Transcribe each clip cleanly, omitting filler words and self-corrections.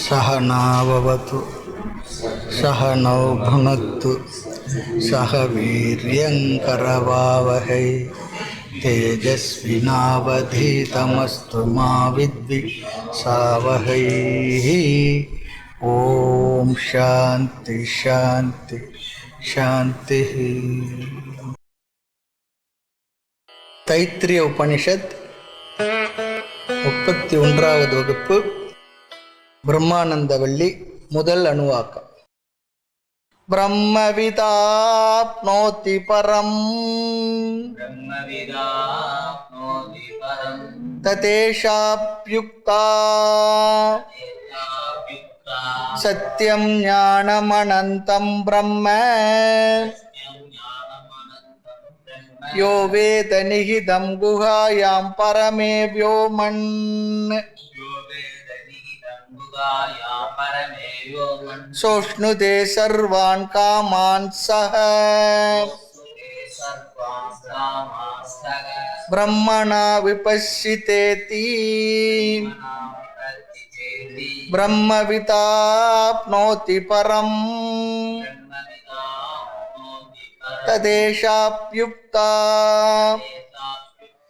सहनाववतु सहनौ भुनक्तु सह वीर्यङ्करवावहै तेजस्विनावधीतमस्तु मा विद्विषावहै। ओम शांति शांति शांति। தைத்திரிய உபனிஷத் 31வது வகுப்பு, பிரம்மானந்தவல்லி, முதல் அணுவாக்கம். பிரம்மவிதாப்னோதி பரம் ததேஷாப்யுக்தா சத்யம் ஞானமனந்தம் பிரம்ம யோ வேத நிஹிதம் குஹாயாம் பரமே வ்யோமன் சோஷ்ணுதே சர்வான் காமான் சஹ பிரம்மணா விபஷ்சிதேதி பிரம்மவிதாப்னோதி பரம் ததேஷாப்யுக்தா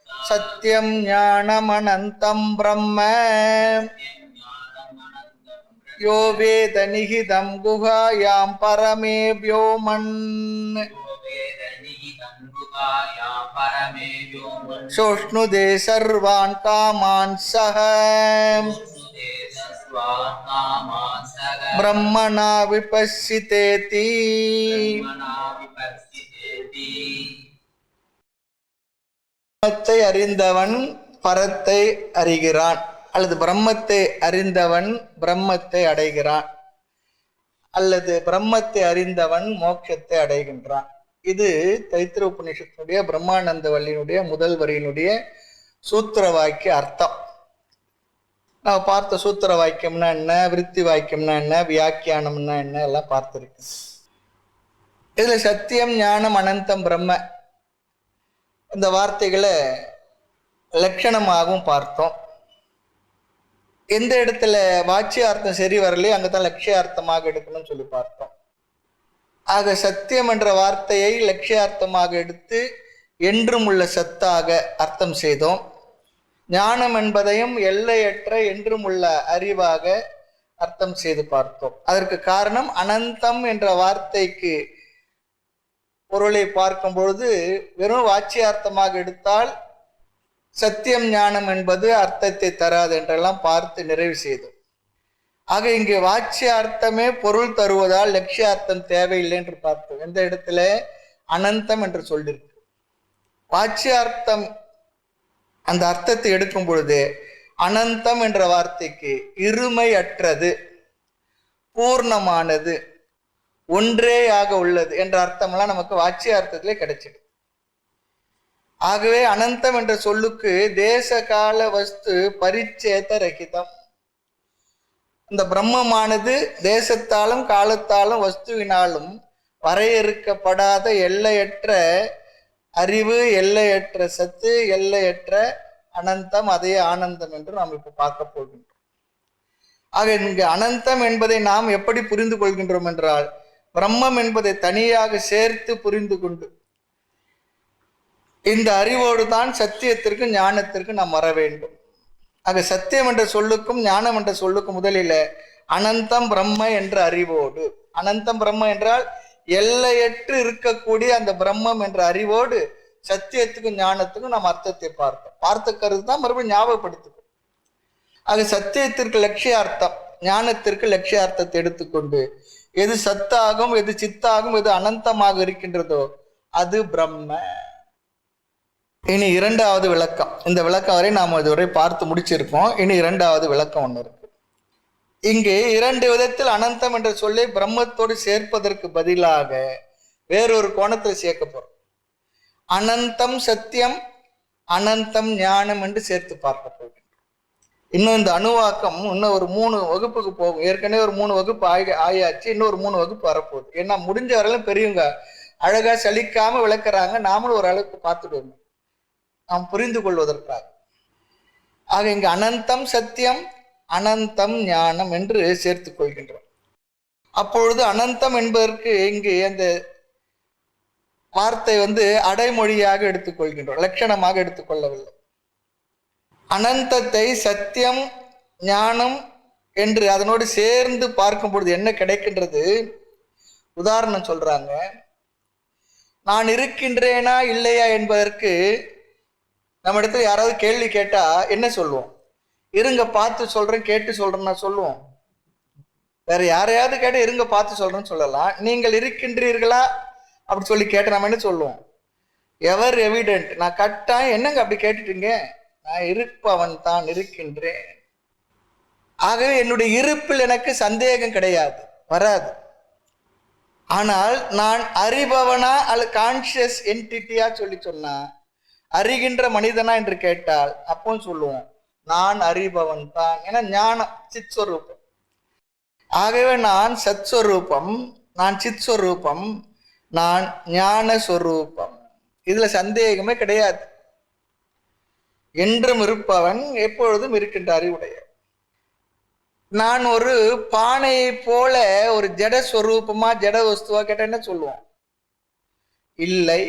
சத்யம் ஞானமனந்தம் பிரம்ம யோ வேத நிஹிதம் குஹாயாம் பரமே வ்யோமன் சோஷ்ணுதே சர்வான் காமான் சஹ பிரம்மணா விபஷ்சிதேதி. பிரம்மத்தை அறிந்தவன் பரத்தை அறிகிறான், அல்லது பிரம்மத்தை அறிந்தவன் பிரம்மத்தை அடைகிறான், அல்லது பிரம்மத்தை அறிந்தவன் மோட்சத்தை அடைகின்றான். இது தைத்திரிய உபநிஷத்தினுடைய பிரம்மானந்த வல்லியினுடைய முதல் வரியினுடைய சூத்திர வாக்கிய அர்த்தம். நான் பார்த்த சூத்திர வாக்கியம்னா என்ன, விருத்தி வாக்கியம்னா என்ன, வியாக்கியானம்னா என்ன எல்லாம் பார்த்துருக்கு. இதுல சத்தியம் ஞானம் அனந்தம் பிரம்ம இந்த வார்த்தைகளை லட்சணமாகவும் பார்த்தோம். எந்த இடத்துல வாச்சியார்த்தம் சரி வரலையோ அங்கதான் லட்சியார்த்தமாக எடுக்கணும்னு சொல்லி பார்த்தோம். ஆக சத்தியம் என்ற வார்த்தையை லட்சியார்த்தமாக எடுத்து என்றும் உள்ள சத்தாக அர்த்தம் செய்தோம். ஞானம் என்பதையும் எல்லையற்ற என்றும் உள்ள அறிவாக அர்த்தம் செய்து பார்த்தோம். அதற்கு காரணம் அனந்தம் என்ற வார்த்தைக்கு பொருளை பார்க்கும் பொழுது வெறும் வாச்சியார்த்தமாக எடுத்தால் சத்தியம் ஞானம் என்பது அர்த்தத்தை தராது என்றெல்லாம் பார்த்து நிறைவு செய்தோம். ஆக இங்கே வாச்சியார்த்தமே பொருள் தருவதால் லட்சியார்த்தம் தேவையில்லை என்று பார்த்தோம். எந்த இடத்துல அனந்தம் என்று சொல்லியிருக்கு. வாச்சியார்த்தம் அந்த அர்த்தத்தை எடுக்கும் பொழுது அனந்தம் என்ற வார்த்தைக்கு இருமை அற்றது, பூர்ணமானது, ஒன்றேயாக உள்ளது என்ற அர்த்தமெல்லாம் நமக்கு வாச்சியார்த்தத்திலே கிடைச்சிடும். ஆகவே அனந்தம் என்ற சொல்லுக்கு தேச கால வஸ்து பரிச்சேத ரகிதம். இந்த பிரம்மமானது தேசத்தாலும் காலத்தாலும் வஸ்துவினாலும் வரையறுக்கப்படாத எல்லையற்ற அறிவு, எல்லையற்ற சத்து, எல்லையற்ற அனந்தம், அதே ஆனந்தம் என்று நாம் இப்ப பார்க்க போகின்றோம். ஆக இங்கு அனந்தம் என்பதை நாம் எப்படி புரிந்து கொள்கின்றோம் என்றால், பிரம்மம் என்பதை தனியாக சேர்த்து புரிந்து கொண்டு இந்த அறிவோடு தான் சத்தியத்திற்கு ஞானத்திற்கு நாம் வர வேண்டும். ஆக சத்தியம் என்ற சொல்லுக்கும் ஞானம் என்ற சொல்லுக்கும் முதலில் அனந்தம் பிரம்ம என்ற அறிவோடு, அனந்தம் பிரம்ம என்றால் எல்லையற்று இருக்கக்கூடிய அந்த பிரம்மம் என்ற அறிவோடு சத்தியத்துக்கும் ஞானத்துக்கும் நாம் அர்த்தத்தை பார்த்த கருத்து தான் மறுபடியும் ஞாபகப்படுத்துக்கும். அது சத்தியத்திற்கு லட்சியார்த்தம், ஞானத்திற்கு லட்சியார்த்தத்தை எடுத்துக்கொண்டு எது சத்தாகும், எது சித்தாகும், எது அனந்தமாக இருக்கின்றதோ அது பிரம்ம. இனி இரண்டாவது விளக்கம். இந்த விளக்கம் வரை நாம் இதுவரை பார்த்து முடிச்சிருக்கோம். இனி இரண்டாவது விளக்கம் ஒன்று இருக்கு. இங்கே இரண்டு விதத்தில் அனந்தம் என்ற சொல்லை பிரம்மத்தோடு சேர்ப்பதற்கு பதிலாக வேறொரு கோணத்தில் சேர்க்க போறோம். அனந்தம் சத்தியம், அனந்தம் ஞானம் என்று சேர்த்து பார்க்க போகிறோம். இன்னும் இந்த அணுவாக்கம் இன்னும் ஒரு 3 வகுப்புக்கு போகும். ஏற்கனவே ஒரு 3 வகுப்பு ஆயாச்சு, இன்னும் ஒரு 3 வகுப்பு வரப்போகுது. ஏன்னா முடிஞ்ச வரையிலும் பெரியவங்க அழகா சலிக்காம விளக்குறாங்க. நாமளும் ஒரு அளவுக்கு பார்த்துட்டு வரணும், நாம் புரிந்து கொள்வதற்காக. ஆக இங்கு அனந்தம் சத்தியம், அனந்தம் ஞானம் என்று சேர்த்துக் கொள்கின்றோம். அப்பொழுது அனந்தம் என்பதற்கு இங்கு அந்த வார்த்தை அடைமொழியாக எடுத்துக்கொள்கின்றோம், லட்சணமாக எடுத்துக்கொள்ளவில்லை. அனந்தத்தை சத்தியம் ஞானம் என்று அதனோடு சேர்ந்து பார்க்கும் பொழுது என்ன கிடைக்கின்றது? உதாரணம் சொல்றாங்க. நான் இருக்கின்றேனா இல்லையா என்பதற்கு நம்ம இடத்துல யாராவது கேள்வி கேட்டா என்ன சொல்லுவோம்? இருங்க பார்த்து சொல்றேன், கேட்டு சொல்றேன்னா சொல்லுவோம். வேற யாரையாவது கேட்ட இருங்க பார்த்து சொல்றேன்னு சொல்லலாம். நீங்கள் இருக்கின்றீர்களா அப்படி சொல்லி கேட்ட நம்ம என்ன சொல்லுவோம்? எவர் எவிடென்ட். நான் கட்டாயம் என்னங்க அப்படி கேட்டுட்டீங்க? நான் இருப்பவன் தான், இருக்கின்றேன். ஆகவே என்னுடைய இருப்பில் எனக்கு சந்தேகம் கிடையாது, வராது. ஆனால் நான் அறிபவனா அல்ல கான்சியஸ் என்டிட்டியா சொல்லி சொன்னா, அறிகின்ற மனிதனா என்று கேட்டால் அப்போ சொல்லுவோம் நான் அறிபவன் தான். ஏன்னா ஞானம் சித்ஸ்வரூபம். ஆகவே நான் சத்ஸ்வரூபம், நான் சித்ஸ்வரூபம், நான் ஞான சொரூபம். இதுல சந்தேகமே கிடையாது. என்றும் இருப்பவன், எப்பொழுதும் இருக்கின்ற அறிவுடைய. நான் ஒரு பானையை போல ஒரு ஜட சொரூபமா ஜட வஸ்துவா கேட்ட என்ன சொல்லுவோம்? இல்லை,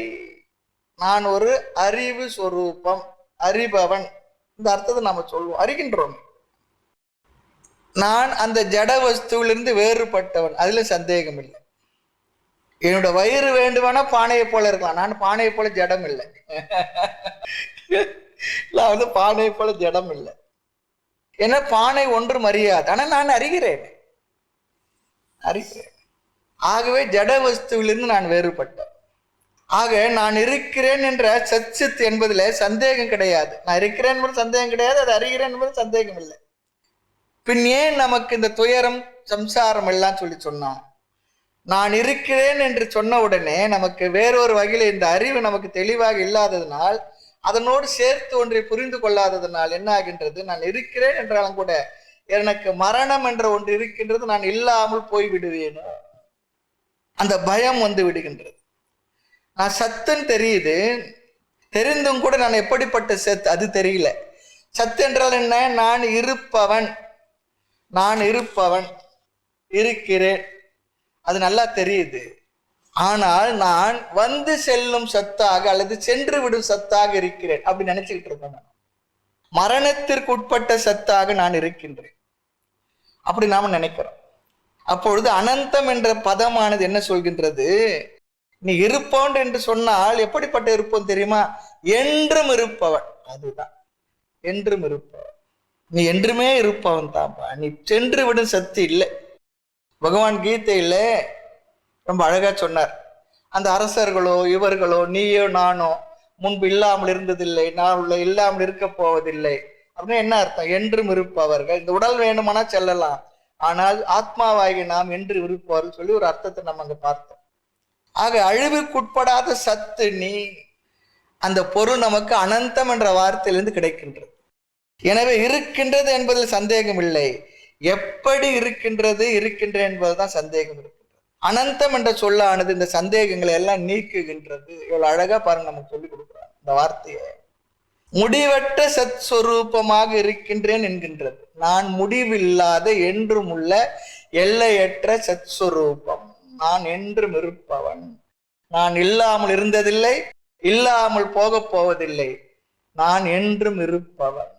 நான் ஒரு அறிவு சொரூபம், அறிபவன். இந்த அர்த்தத்தை நாம சொல்லுவோம், அறிகின்றோம். நான் அந்த ஜட வஸ்துவிலிருந்து வேறுபட்டவன், அதுல சந்தேகம் இல்லை. என்னோட வயிறு வேண்டுமானா பானையை போல இருக்கலாம், நான் பானையை போல ஜடம் இல்லை. நான் பானையை போல ஜடம் இல்லை. ஏன்னா பானை ஒன்றும் அறியாது, ஆனால் நான் அறிகிறேன். ஆகவே ஜட வஸ்துவிலிருந்து நான் வேறுபட்டேன். ஆக நான் இருக்கிறேன் என்ற சச்சித் என்பதுல சந்தேகம் கிடையாது. நான் இருக்கிறேன் என்பது சந்தேகம் கிடையாது, அது அறிகிறேன் என்பது சந்தேகம் இல்லை. பின் ஏன் நமக்கு இந்த துயரம் சம்சாரம் எல்லாம் சொல்லி சொன்னான்? நான் இருக்கிறேன் என்று சொன்ன உடனே நமக்கு வேறொரு வகையில் இந்த அறிவு நமக்கு தெளிவாக இல்லாததுனால், அதனோடு சேர்த்து ஒன்றை புரிந்து கொள்ளாததுனால் என்ன ஆகின்றது? நான் இருக்கிறேன் என்றாலும் கூட எனக்கு மரணம் என்ற ஒன்று இருக்கின்றது, நான் இல்லாமல் போய் விடுவேனோ அந்த பயம் விடுகின்றது. நான் சத்துன்னு தெரியுது, தெரிந்தும் கூட நான் எப்படிப்பட்ட சத்து அது தெரியல. சத்து என்றால் என்ன? நான் இருப்பவன், நான் இருப்பவன், இருக்கிறேன், அது நல்லா தெரியுது. ஆனால் நான் வந்து செல்லும் சத்தாக அல்லது சென்று விடும் சத்தாக இருக்கிறேன் அப்படி நினைச்சுக்கிட்டு இருக்கேன். மரணத்திற்கு உட்பட்ட சத்தாக நான் இருக்கின்றேன் அப்படி நாம நினைக்கிறோம். அப்பொழுது அனந்தம் என்ற பதமானது என்ன சொல்கின்றது? நீ இருப்பவன் என்று சொன்னால் எப்படிப்பட்ட இருப்பவன் தெரியுமா? என்றும் இருப்பவன். அதுதான் என்றும் இருப்பவன். நீ என்றுமே இருப்பவன் தான்ப்பா, நீ சென்று விடும் சத்து இல்லை. பகவான் கீதையில ரொம்ப அழகா சொன்னார். அந்த அரசர்களோ இவர்களோ நீயோ நானோ முன்பு இல்லாமல் இருந்ததில்லை, நான் உள்ள இல்லாமல் இருக்க போவதில்லை அப்படின்னு என்ன அர்த்தம்? என்றும் இருப்பவர்கள். இந்த உடல் வேணுமானா செல்லலாம், ஆனால் ஆத்மாவாகி நாம் என்று இருப்பவர்கள் சொல்லி ஒரு அர்த்தத்தை நம்ம அங்க பார்த்தோம். ஆக அழிவுக்குட்படாத சத்து நீ, அந்த பொருள் நமக்கு அனந்தம் என்ற வார்த்தையிலிருந்து கிடைக்கின்றது. எனவே இருக்கின்றது என்பதில் சந்தேகம் இல்லை. எப்படி இருக்கின்றது என்பதுதான் சந்தேகம் இருக்கு. அனந்தம் என்ற சொல்லானது இந்த சந்தேகங்களை எல்லாம் நீக்குகின்றது. இவ்வளவு அழகா பாருங்க, நமக்கு சொல்லி கொடுக்குறாங்க இந்த வார்த்தையை. முடிவற்ற சத் சொரூபமாக இருக்கின்றேன் என்கின்றது. நான் முடிவில்லாத என்றும் உள்ள எல்லையற்ற சத் சொரூபம், நான் என்றும் இருப்பவன். நான் இல்லாமல் இருந்ததில்லை, இல்லாமல் போக போவதில்லை, நான் என்றும் இருப்பவன்.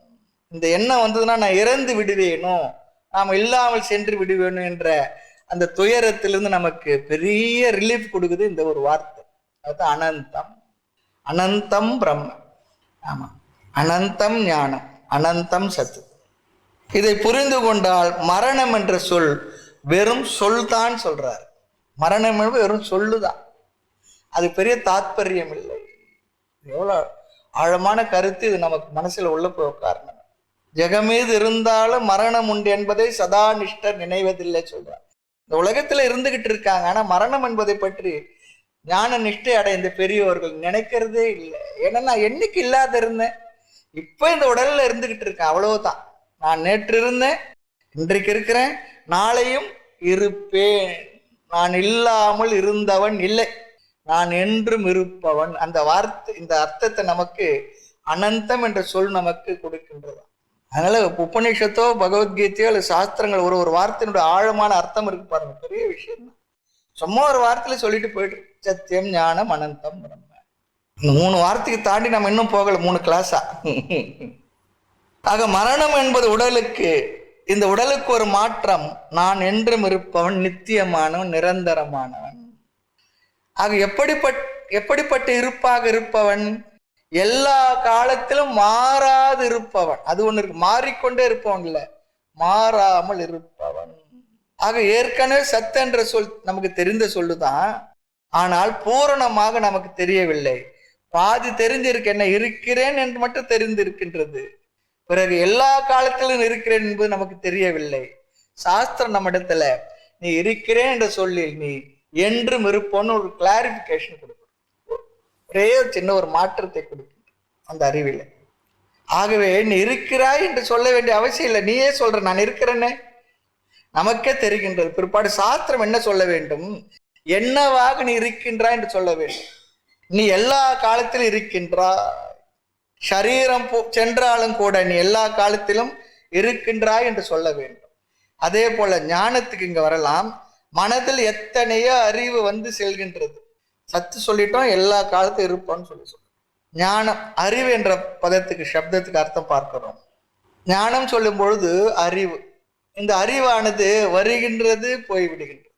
இந்த எண்ணம் வந்ததுன்னா நான் இறந்து விடுவேனோ, நாம் இல்லாமல் சென்று விடுவேணும் என்ற அந்த துயரத்திலிருந்து நமக்கு பெரிய ரிலீஃப் கொடுக்குது இந்த ஒரு வார்த்தை. அது அனந்தம். அனந்தம் பிரம்ம. ஆமா, அனந்தம் ஞானம், அனந்தம் சத்து. இதை புரிந்து கொண்டால் மரணம் என்ற சொல் வெறும் சொல் தான் சொல்றார். மரணம் என்பது வெறும் சொல்லுதான், அது பெரிய தாத்பரியம் இல்லை. எவ்வளவு ஆழமான கருத்து இது நமக்கு மனசுல உள்ள போய் உட்காரணும். ஜெகமீது இருந்தாலும் மரணம் உண்டு என்பதை சதா நிஷ்டர் நினைவதில்லை சொல்றார். இந்த உலகத்துல இருந்துகிட்டு இருக்காங்க, ஆனா மரணம் என்பதை பற்றி ஞான நிஷ்டை அடைந்த பெரியவர்கள் நினைக்கிறதே இல்லை. ஏன்னா நான் என்னைக்கு இல்லாத இருந்தேன், இப்ப இந்த உடல்ல இருந்துகிட்டு இருக்கேன், அவ்வளவுதான். நான் நேற்று இருந்தேன், இன்றைக்கு இருக்கிறேன், நாளையும் இருப்பேன். நான் இல்லாமல் இருந்தவன் இல்லை, நான் என்றும் இருப்பவன். அந்த வார்த்தை, இந்த அர்த்தத்தை நமக்கு அனந்தம் என்ற சொல் நமக்கு கொடுக்கின்றது. அதனால உபநிஷத்தோ பகவத்கீதையோ அல்லது சாஸ்திரங்கள் ஒரு ஒரு வார்த்தையினுடைய ஆழமான அர்த்தம் இருக்கு பாருங்க, பெரிய விஷயம் தான். சும்மா ஒரு வார்த்தையில சொல்லிட்டு போயிட்டு சத்தியம் ஞானம் அனந்தம் பிரம்ம. இந்த 3 வார்த்தைக்கு தாண்டி நம்ம இன்னும் போகல, 3 கிளாஸா. ஆக மரணம் என்பது உடலுக்கு, இந்த உடலுக்கு ஒரு மாற்றம். நான் என்றும் இருப்பவன், நித்தியமானவன், நிரந்தரமானவன். ஆக எப்படிப்பட்ட இருப்பாக இருப்பவன்? எல்லா காலத்திலும் மாறாது இருப்பவன். அது ஒண்ணு இருக்கு, மாறிக்கொண்டே இருப்பவன் இல்ல, மாறாமல் இருப்பவன். ஆக ஏற்கனவே சத்து என்ற சொல் நமக்கு தெரிந்த சொல்லுதான், ஆனால் பூரணமாக நமக்கு தெரியவில்லை. பாதி தெரிஞ்சிருக்கு, என்ன இருக்கிறேன் என்று மட்டும் தெரிந்திருக்கின்றது. பிறகு எல்லா காலத்திலும் இருக்கிறேன் என்பது நமக்கு தெரியவில்லை. சாஸ்திரம் நம்ம இடத்துல நீ இருக்கிறேன் என்ற சொல்லில் நீ என்றும் இருப்போன்னு ஒரு கிளாரிபிகேஷன் கொடுக்கும், ஒரே ஒரு சின்ன ஒரு மாற்றத்தை கொடுக்கும் அந்த அறிவில். ஆகவே நீ இருக்கிறாய் என்று சொல்ல வேண்டிய அவசியம் இல்லை, நீயே சொல்ற நான் இருக்கிறேன்னு நமக்கே தெரிகின்றது. பிற்பாடு சாஸ்திரம் என்ன சொல்ல வேண்டும்? என்னவாக நீ இருக்கின்றாய் என்று சொல்ல வேண்டும். நீ எல்லா காலத்திலும் இருக்கின்றாய், சரீரம் சென்றாலும் கூட நீ எல்லா காலத்திலும் இருக்கின்றாய் என்று சொல்ல வேண்டும். அதே போல ஞானத்துக்கு இங்க வரலாம். மனதில் எத்தனையோ அறிவு வந்து செல்கின்றது. சத்து சொல்லிட்டோம், எல்லா காலத்திலும் இருப்போம்னு சொல்லி சொல்றோம். ஞானம், அறிவு என்ற பதத்துக்கு சப்தத்துக்கு அர்த்தம் பார்க்கிறோம். ஞானம் சொல்லும் பொழுது அறிவு, இந்த அறிவானது வருகின்றது போய்விடுகின்றது.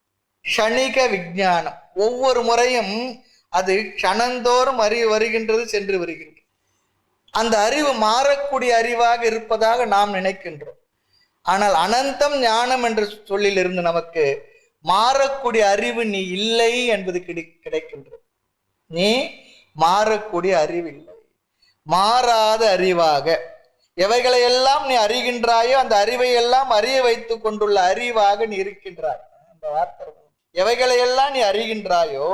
க்ஷணிக விஞ்ஞானம், ஒவ்வொரு முறையும் அது க்ஷணந்தோறும் அறிவு வருகின்றது, சென்று வருகின்றது. அந்த அறிவு மாறக்கூடிய அறிவாக இருப்பதாக நாம் நினைக்கின்றோம். ஆனால் அனந்தம் ஞானம் என்ற சொல்லிலிருந்து நமக்கு மாறக்கூடிய அறிவு நீ இல்லை என்பது கிடைக்கின்றது. நீ மாறக்கூடிய அறிவு இல்லை, மாறாத அறிவாக எவைகளையெல்லாம் நீ அறிகின்றாயோ அந்த அறிவை எல்லாம் அறிய வைத்துக் கொண்டுள்ள அறிவாக நீ இருக்கின்றாய். அந்த வார்த்தை, எவைகளையெல்லாம் நீ அறிகின்றாயோ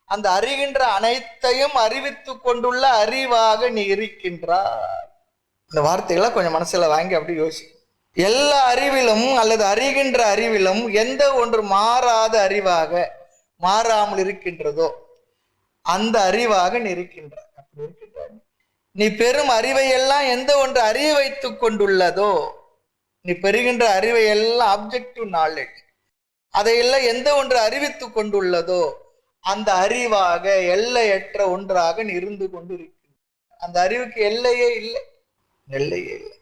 அந்த அறிகின்ற அனைத்தையும் அறிவித்து கொண்டுள்ள அறிவாக நீ இருக்கின்றாய். இந்த வார்த்தைகளை கொஞ்சம் மனசுல வாங்கி அப்படி யோசி. எல்லா அறிவிலும் அல்லது அறிகின்ற அறிவிலும் எந்த ஒன்று மாறாத அறிவாக மாறாமல் இருக்கின்றதோ அந்த அறிவாக நீ இருக்கின்றாய். அப்படி இருக்கின்றாய். நீ பெறும் அறிவை எல்லாம் எந்த ஒன்று அறிய வைத்துக் கொண்டுள்ளதோ, நீ பெறுகின்ற அறிவை எல்லாம் ஆப்ஜெக்டிவ் நாலேஜ், அதையெல்லாம் எந்த ஒன்று அறிவித்து கொண்டுள்ளதோ அந்த அறிவாக எல்லையற்ற ஒன்றாக நீ இருந்து கொண்டு இருக்கின்ற. அந்த அறிவுக்கு எல்லையே இல்லை, எல்லையே இல்லை.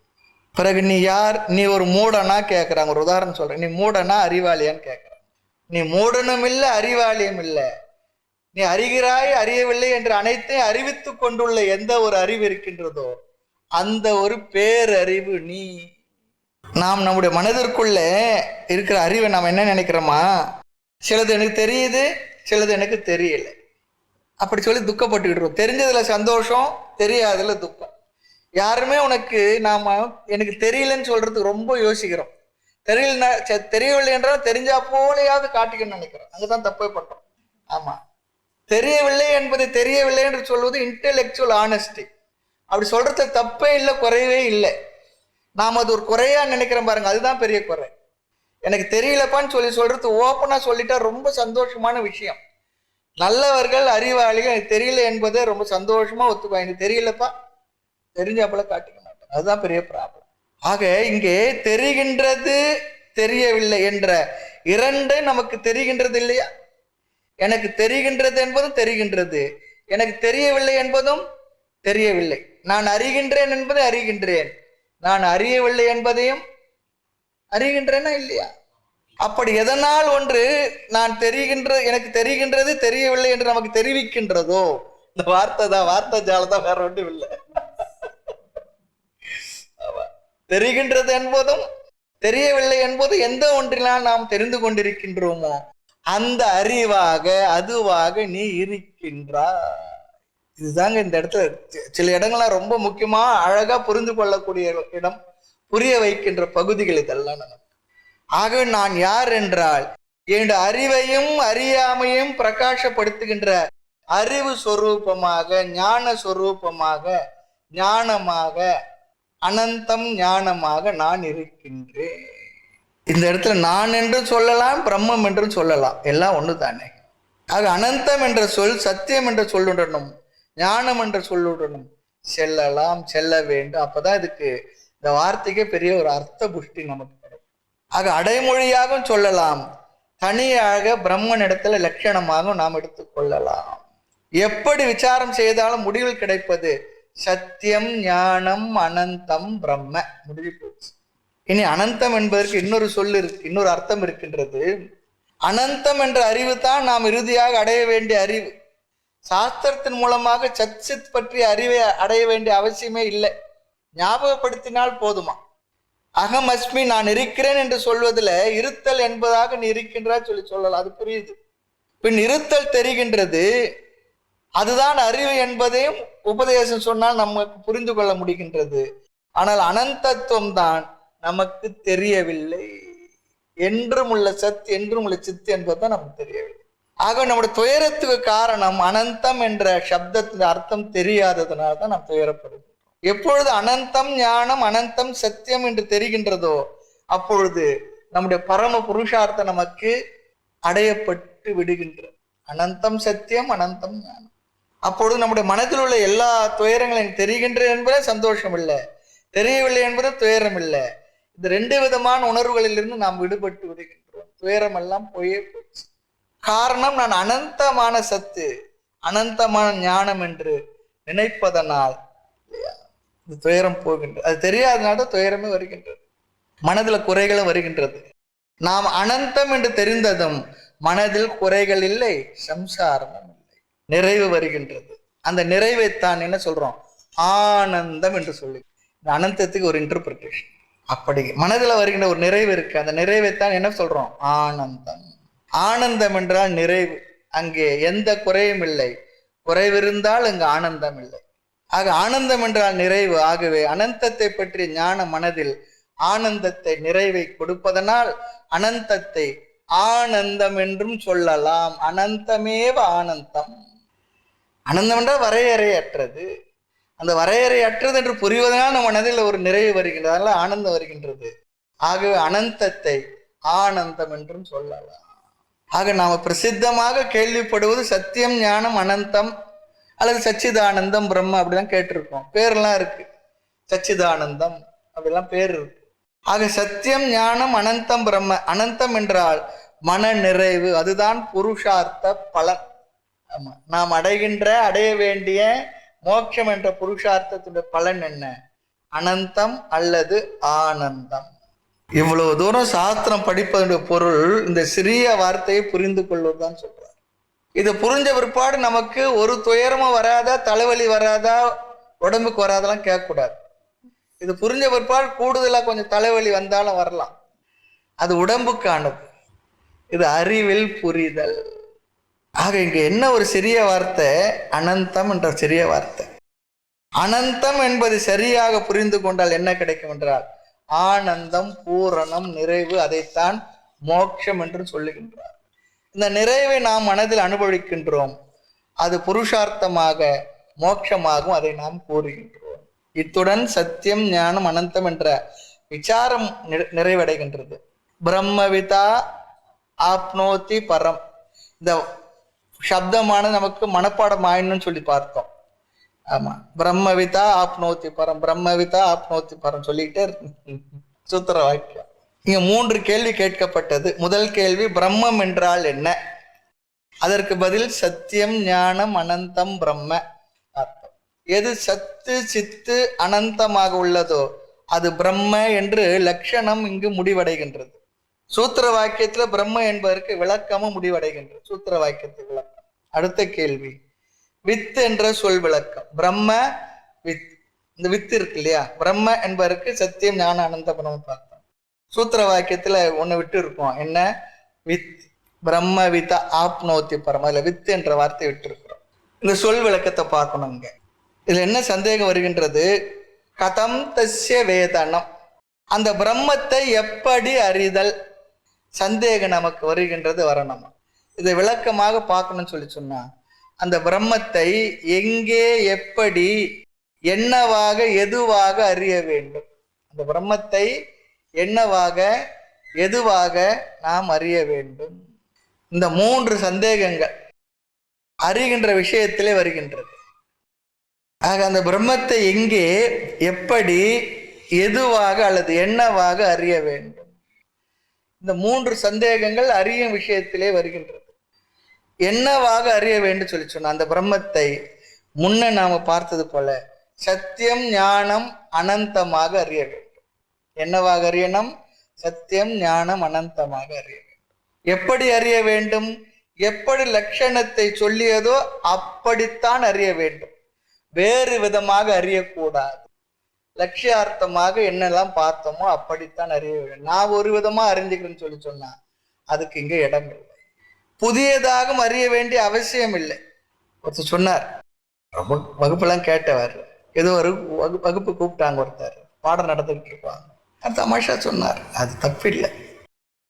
பிறகு நீ யார்? நீ ஒரு மூடனா கேட்குறாங்க. ஒரு உதாரணம் சொல்றேன், நீ மூடனா அறிவாளியான்னு கேட்குறாங்க. நீ மூடனும் இல்லை, அறிவாளியும் இல்லை. நீ அறிகிறாய், அறியவில்லை என்று அனைத்தையும் அறிவித்து கொண்டுள்ள எந்த ஒரு அறிவு இருக்கின்றதோ அந்த ஒரு பேரறிவு நீ. நாம் நம்முடைய மனதிற்குள்ள இருக்கிற அறிவை நாம் என்ன நினைக்கிறோமா? சிலது எனக்கு தெரியுது, சிலது எனக்கு தெரியல, அப்படி சொல்லி துக்கப்பட்டுக்கிட்டு. தெரிஞ்சதுல சந்தோஷம், தெரியாதுல துக்கம். யாருமே உனக்கு நாம எனக்கு தெரியலன்னு சொல்றதுக்கு ரொம்ப யோசிக்கிறோம். தெரியவில்லை என்றால் தெரிஞ்சா போலையாவது காட்டிக்கணும்னு நினைக்கிறோம். அங்கதான் தப்பே பண்றோம். ஆமா, தெரியவில்லை என்பதை தெரியவில்லை என்று சொல்வது இன்டெலெக்சுவல் ஆனஸ்டி. அப்படி சொல்றது தப்பே இல்லை, குறையவே இல்லை. நாம் அது ஒரு குறையா நினைக்கிறோம் பாருங்க, அதுதான் பெரிய குறை. எனக்கு தெரியலப்பான்னு சொல்றது ஓப்பனா சொல்லிட்டா ரொம்ப சந்தோஷமான விஷயம். நல்லவர்கள், அறிவாளிகள் எனக்கு தெரியல என்பதை ரொம்ப சந்தோஷமா ஒத்துக்குவாங்க. எனக்கு தெரியலப்பா, தெரிஞ்சாப்பல காட்டிக்க மாட்டேன். அதுதான் பெரிய ப்ராப்ளம். ஆக இங்கே தெரிகின்றது தெரியவில்லை என்ற இரண்டு நமக்கு தெரிகின்றது இல்லையா? எனக்கு தெரிகின்றது என்பதும் தெரிகின்றது, எனக்கு தெரியவில்லை என்பதும் தெரியவில்லை. நான் அறிகின்றேன் என்பதை அறிகின்றேன், நான் அறியவில்லை என்பதையும் அறிகின்றேனா இல்லையா? அப்படி எதனால் ஒன்று நான் எனக்கு தெரிகின்றது தெரியவில்லை என்று நமக்கு தெரிவிக்கின்றதோ, இந்த வார்த்தை தான், வார்த்தை ஜாலதான், வேற ஒன்றும் இல்லை. தெரிகின்றது என்பதும் தெரியவில்லை என்பது எந்த ஒன்றினால் நாம் தெரிந்து கொண்டிருக்கின்றோமோ அந்த அறிவாக அதுவாக நீ இருக்கின்றாய். இதுதாங்க இந்த இடத்துல சில இடங்கள்லாம் ரொம்ப முக்கியமா அழகா புரிந்து கொள்ளக்கூடிய இடம், புரிய வைக்கின்ற பகுதிகள் இதெல்லாம் நமக்கு. ஆக நான் யார் என்றால் என்னுடைய அறிவையும் அறியாமையும் பிரகாசப்படுத்துகின்ற அறிவு சொரூபமாக, ஞான சொரூபமாக, ஞானமாக, அனந்தம் ஞானமாக நான் இருக்கின்றேன். இந்த இடத்துல நான் என்றும் சொல்லலாம், பிரம்மம் என்றும் சொல்லலாம், எல்லாம் ஒன்று தானே. ஆக அனந்தம் என்ற சொல் சத்தியம் என்ற சொல்லுடனும் ஞானம் என்ற சொல்லுடனும் செல்லலாம், செல்ல வேண்டும். அப்பதான் இதுக்கு இந்த வார்த்தைக்கே பெரிய ஒரு அர்த்த புஷ்டி நமக்கு கிடைக்கும். ஆக அடைமொழியாகவும் சொல்லலாம், தனியாக பிரம்மன் இடத்துல லட்சணமாகவும் நாம் எடுத்துக்கொள்ளலாம். எப்படி விசாரம் செய்தாலும் முடிவில் கிடைப்பது சத்தியம், ஞானம், அனந்தம், பிரம்ம. முடிவு போச்சு. இனி அனந்தம் என்பதற்கு இன்னொரு சொல் இருக்கு, இன்னொரு அர்த்தம் இருக்கின்றது. அனந்தம் என்ற அறிவு தான் நாம் இறுதியாக அடைய வேண்டிய அறிவு. சாஸ்திரத்தின் மூலமாக சத் சித் பற்றிய அறிவை அடைய வேண்டிய அவசியமே இல்லை. ஞாபகப்படுத்தினால் போதுமா. அகம் அஸ்மி, நான் இருக்கிறேன் என்று சொல்வதில் இருத்தல் என்பதாக நீ இருக்கின்றாய் சொல்லலாம், அது புரியுது. பின் இருத்தல் தெரிகின்றது, அதுதான் அறிவு என்பதையும் உபதேசம் சொன்னால் நமக்கு புரிந்து கொள்ள முடிகின்றது. ஆனால் அனந்தத்துவம் தான் நமக்கு தெரியவில்லை. என்றும் உள்ள சத், என்றும் உள்ள சித்து என்பதுதான் நமக்கு தெரியவில்லை. ஆக நம்முடைய துயரத்துக்கு காரணம் அனந்தம் என்ற சப்தத்தின் அர்த்தம் தெரியாததுனால தான் நாம் துயரப்படுகிறோம். எப்பொழுது அனந்தம் ஞானம், அனந்தம் சத்தியம் என்று தெரிகின்றதோ அப்பொழுது நம்முடைய பரம புருஷார்த்தம் நமக்கு அடையப்பட்டு விடுகின்றது. அனந்தம் சத்தியம், அனந்தம் ஞானம். அப்பொழுது நம்முடைய மனதில் உள்ள எல்லா துயரங்களையும் தெரிகின்றது என்பதே சந்தோஷம் இல்லை, தெரியவில்லை என்பது துயரம் இல்லை. இந்த ரெண்டு விதமான உணர்வுகளிலிருந்து நாம் விடுபட்டு விடுகின்றோம். துயரம் எல்லாம் போயே போச்சு. காரணம், நான் அனந்தமான சத்து, அனந்தமான ஞானம் என்று நினைப்பதனால் இந்த துயரம் போகின்றது. அது தெரியாதனால துயரமே வருகின்றது, மனதில் குறைகளும் வருகின்றது. நாம் அனந்தம் என்று தெரிந்ததும் மனதில் குறைகள் இல்லை, சம்சாரமும் இல்லை, நிறைவு வருகின்றது. அந்த நிறைவைத்தான் என்ன சொல்றோம், ஆனந்தம் என்று சொல்லி. இந்த அனந்தத்துக்கு ஒரு இன்டர்பிரிட்டேஷன். அப்படி மனதில் வருகின்ற ஒரு நிறைவு இருக்கு, அந்த நிறைவைத்தான் என்ன சொல்றோம், ஆனந்தம். ஆனந்தம் என்றால் நிறைவு. அங்கே எந்த குறையும் இல்லை, குறைவிருந்தால் அங்கு ஆனந்தம் இல்லை. ஆக ஆனந்தம் என்றால் நிறைவு. ஆகவே அனந்தத்தை பற்றிய ஞான மனதில் ஆனந்தத்தை, நிறைவை கொடுப்பதனால் அனந்தத்தை ஆனந்தம் என்றும் சொல்லலாம். அனந்தமேவ ஆனந்தம். ஆனந்தம் என்றால் வரையறையற்றது. அந்த வரையறையற்றது என்று புரிவதனால் நம் மனதில் ஒரு நிறைவு வருகின்றது, அதனால ஆனந்தம் வருகின்றது. ஆகவே அனந்தத்தை ஆனந்தம் என்றும் சொல்லலாம். ஆக நாம் பிரசித்தமாக கேள்விப்படுவது சத்தியம், ஞானம், அனந்தம் அல்லது சச்சிதானந்தம், பிரம்ம அப்படிலாம் கேட்டிருக்கோம். பேரெல்லாம் இருக்கு, சச்சிதானந்தம் அப்படிலாம் பேர் இருக்கு. ஆக சத்தியம், ஞானம், அனந்தம், பிரம்ம. அனந்தம் என்றால் மன நிறைவு, அதுதான் புருஷார்த்த பலன். ஆமா, நாம் அடைய வேண்டிய மோட்சம் என்ற புருஷார்த்தத்துடைய பலன் என்ன, அனந்தம் அல்லது ஆனந்தம். இவ்வளவு தூரம் சாஸ்திரம் படிப்பதனுடைய பொருள் இந்த சிறிய வார்த்தையை புரிந்து கொள்வதுதான் சொல்றார். இது புரிஞ்ச பிற்பாடு நமக்கு ஒரு துயரமும் வராதா, தலைவலி வராதா, உடம்புக்கு வராதெல்லாம் கேட்கக்கூடாது. இது புரிஞ்ச பிற்பாடு கூடுதலா கொஞ்சம் தலைவலி வந்தாலும் வரலாம், அது உடம்புக்கானது. இது அறிவில் புரிதல். ஆக இங்க என்ன ஒரு சிறிய வார்த்தை, அனந்தம் என்ற சிறிய வார்த்தை. அனந்தம் என்பது சரியாக புரிந்து கொண்டால் என்ன கிடைக்கும் என்றால் ஆனந்தம், பூரணம், நிறைவு. அதைத்தான் மோட்சம் என்று சொல்லுகின்றார். இந்த நிறைவை நாம் மனதில் அனுபவிக்கின்றோம், அது புருஷார்த்தமாக மோட்சமாகவும் அதை நாம் கூறுகின்றோம். இத்துடன் சத்தியம், ஞானம், அனந்தம் என்ற விசாரம் நிறைவடைகின்றது. பிரம்மவிதா ஆப்னோதி பரம். இந்த சப்தமானது நமக்கு மனப்பாடம் ஆயின்னு சொல்லி பார்த்தோம். ஆமா, பிரம்மவிதா ஆப்னோத்தி பரம், பிரம்மவிதா ஆப்னோத்தி பரம் சொல்லிக்கிட்டே சூத்திர வாக்கியம். இங்க 3 கேள்வி கேட்கப்பட்டது. முதல் கேள்வி, பிரம்மம் என்றால் என்ன? அதற்கு பதில் சத்தியம், ஞானம், அனந்தம், பிரம்ம அர்த்தம். எது சத்து, சித்து, அனந்தமாக உள்ளதோ அது பிரம்ம என்று லட்சணம் இங்கு முடிவடைகின்றது. சூத்திர வாக்கியத்துல பிரம்ம என்பதற்கு விளக்கமும் முடிவடைகின்றது, சூத்திர வாக்கியத்துக்கு விளக்கம். அடுத்த கேள்வி, வித் என்ற சொல் விளக்கம். பிரம்ம வித், இந்த வித்து இருக்கு இல்லையா, பிரம்ம என்பதற்கு சத்தியம், ஞான, அனந்த பிரம்ம பார்த்தோம். சூத்திர வாக்கியத்துல ஒண்ணு விட்டு இருக்கும், என்ன, வித், பிரம்ம வித ஆப்னோத்தி பரம். அதுல வித்து என்ற வார்த்தை விட்டு இருக்கிறோம். இந்த சொல் விளக்கத்தை பார்க்கணும். இங்க இதுல என்ன சந்தேகம் வருகின்றது, கதம் தஸ்ய வேதனம், அந்த பிரம்மத்தை எப்படி அறிதல், சந்தேகம் நமக்கு வருகின்றது, வரணும். இதை விளக்கமாக பார்க்கணும்னு சொல்லி சொன்னா, அந்த பிரம்மத்தை எங்கே, எப்படி, என்னவாக, எதுவாக அறிய வேண்டும். அந்த பிரம்மத்தை என்னவாக, எதுவாக நாம் அறிய வேண்டும். இந்த 3 சந்தேகங்கள் அறிகின்ற விஷயத்திலே வருகின்றது. ஆக அந்த பிரம்மத்தை எங்கே, எப்படி, எதுவாக அல்லது என்னவாக அறிய வேண்டும்? இந்த 3 சந்தேகங்கள் அறியும் விஷயத்திலே வருகின்றது. என்னவாக அறிய வேண்டும் சொல்லி சொன்ன அந்த பிரம்மத்தை முன்ன நாம பார்த்தது போல சத்தியம் ஞானம் அனந்தமாக அறிய வேண்டும். என்னவாக அறியணும்? சத்தியம் ஞானம் அனந்தமாக அறிய வேண்டும். எப்படி அறிய வேண்டும்? எப்படி லட்சணத்தை சொல்லியதோ அப்படித்தான் அறிய வேண்டும். வேறு விதமாக அறியக்கூடாது. லட்சியார்த்தமாக என்னெல்லாம் பார்த்தோமோ அப்படித்தான் அறிய வேண்டும். நான் ஒரு விதமா அறிஞ்சுக்கிறேன்னு சொல்லி சொன்னா அதுக்கு இங்க இடம் இல்லை. புதியதாக அறிய வேண்டிய அவசியம் இல்லை. ஒருத்தர் சொன்னார், வகுப்பெல்லாம் கேட்டவர், ஏதோ ஒரு வகுப்பு கூப்பிட்டாங்க, ஒருத்தர் பாடம் நடந்துகிட்டு இருப்பாங்க. அது தமாஷா சொன்னார், அது தப்பில்லை.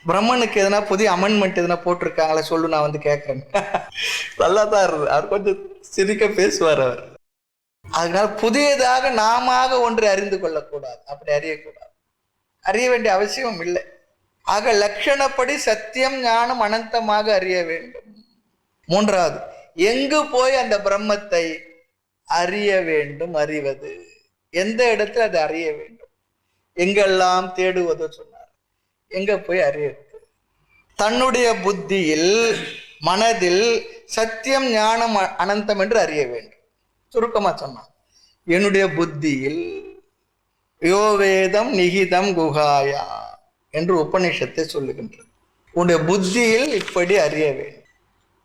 பிரம்மனுக்கு எதனா புதிய அமெண்ட்மெண்ட் எதனா போட்டிருக்காங்களா சொல்லு, நான் வந்து கேட்கறேன். நல்லா தான் இருந்தது. அவர் கொஞ்சம் சிரிக்க பேசுவார் அவர். அதனால புதியதாக நாம ஒன்றை அறிந்து கொள்ளக்கூடாது, அப்படி அறியக்கூடாது, அறிய வேண்டிய அவசியம் இல்லை. ஆக லட்சணப்படி சத்தியம் ஞானம் அனந்தமாக அறிய வேண்டும். 3வது, எங்கு போய் அந்த பிரம்மத்தை அறிய வேண்டும்? அறிவது எந்த இடத்துல அதை அறிய வேண்டும்? எங்கெல்லாம் தேடுவதோ சொன்னார். எங்க போய் அறியறது? தன்னுடைய புத்தியில் மனதில் சத்தியம் ஞானம் அனந்தம் என்று அறிய வேண்டும். சுருக்கமா சொன்னான், என்னுடைய புத்தியில் யோவேதம் நிகிதம் குகாயா என்று உபநிஷத்தை சொல்லுகின்றது. உன்னுடைய புத்தியில் இப்படி அறிய வேண்டும்.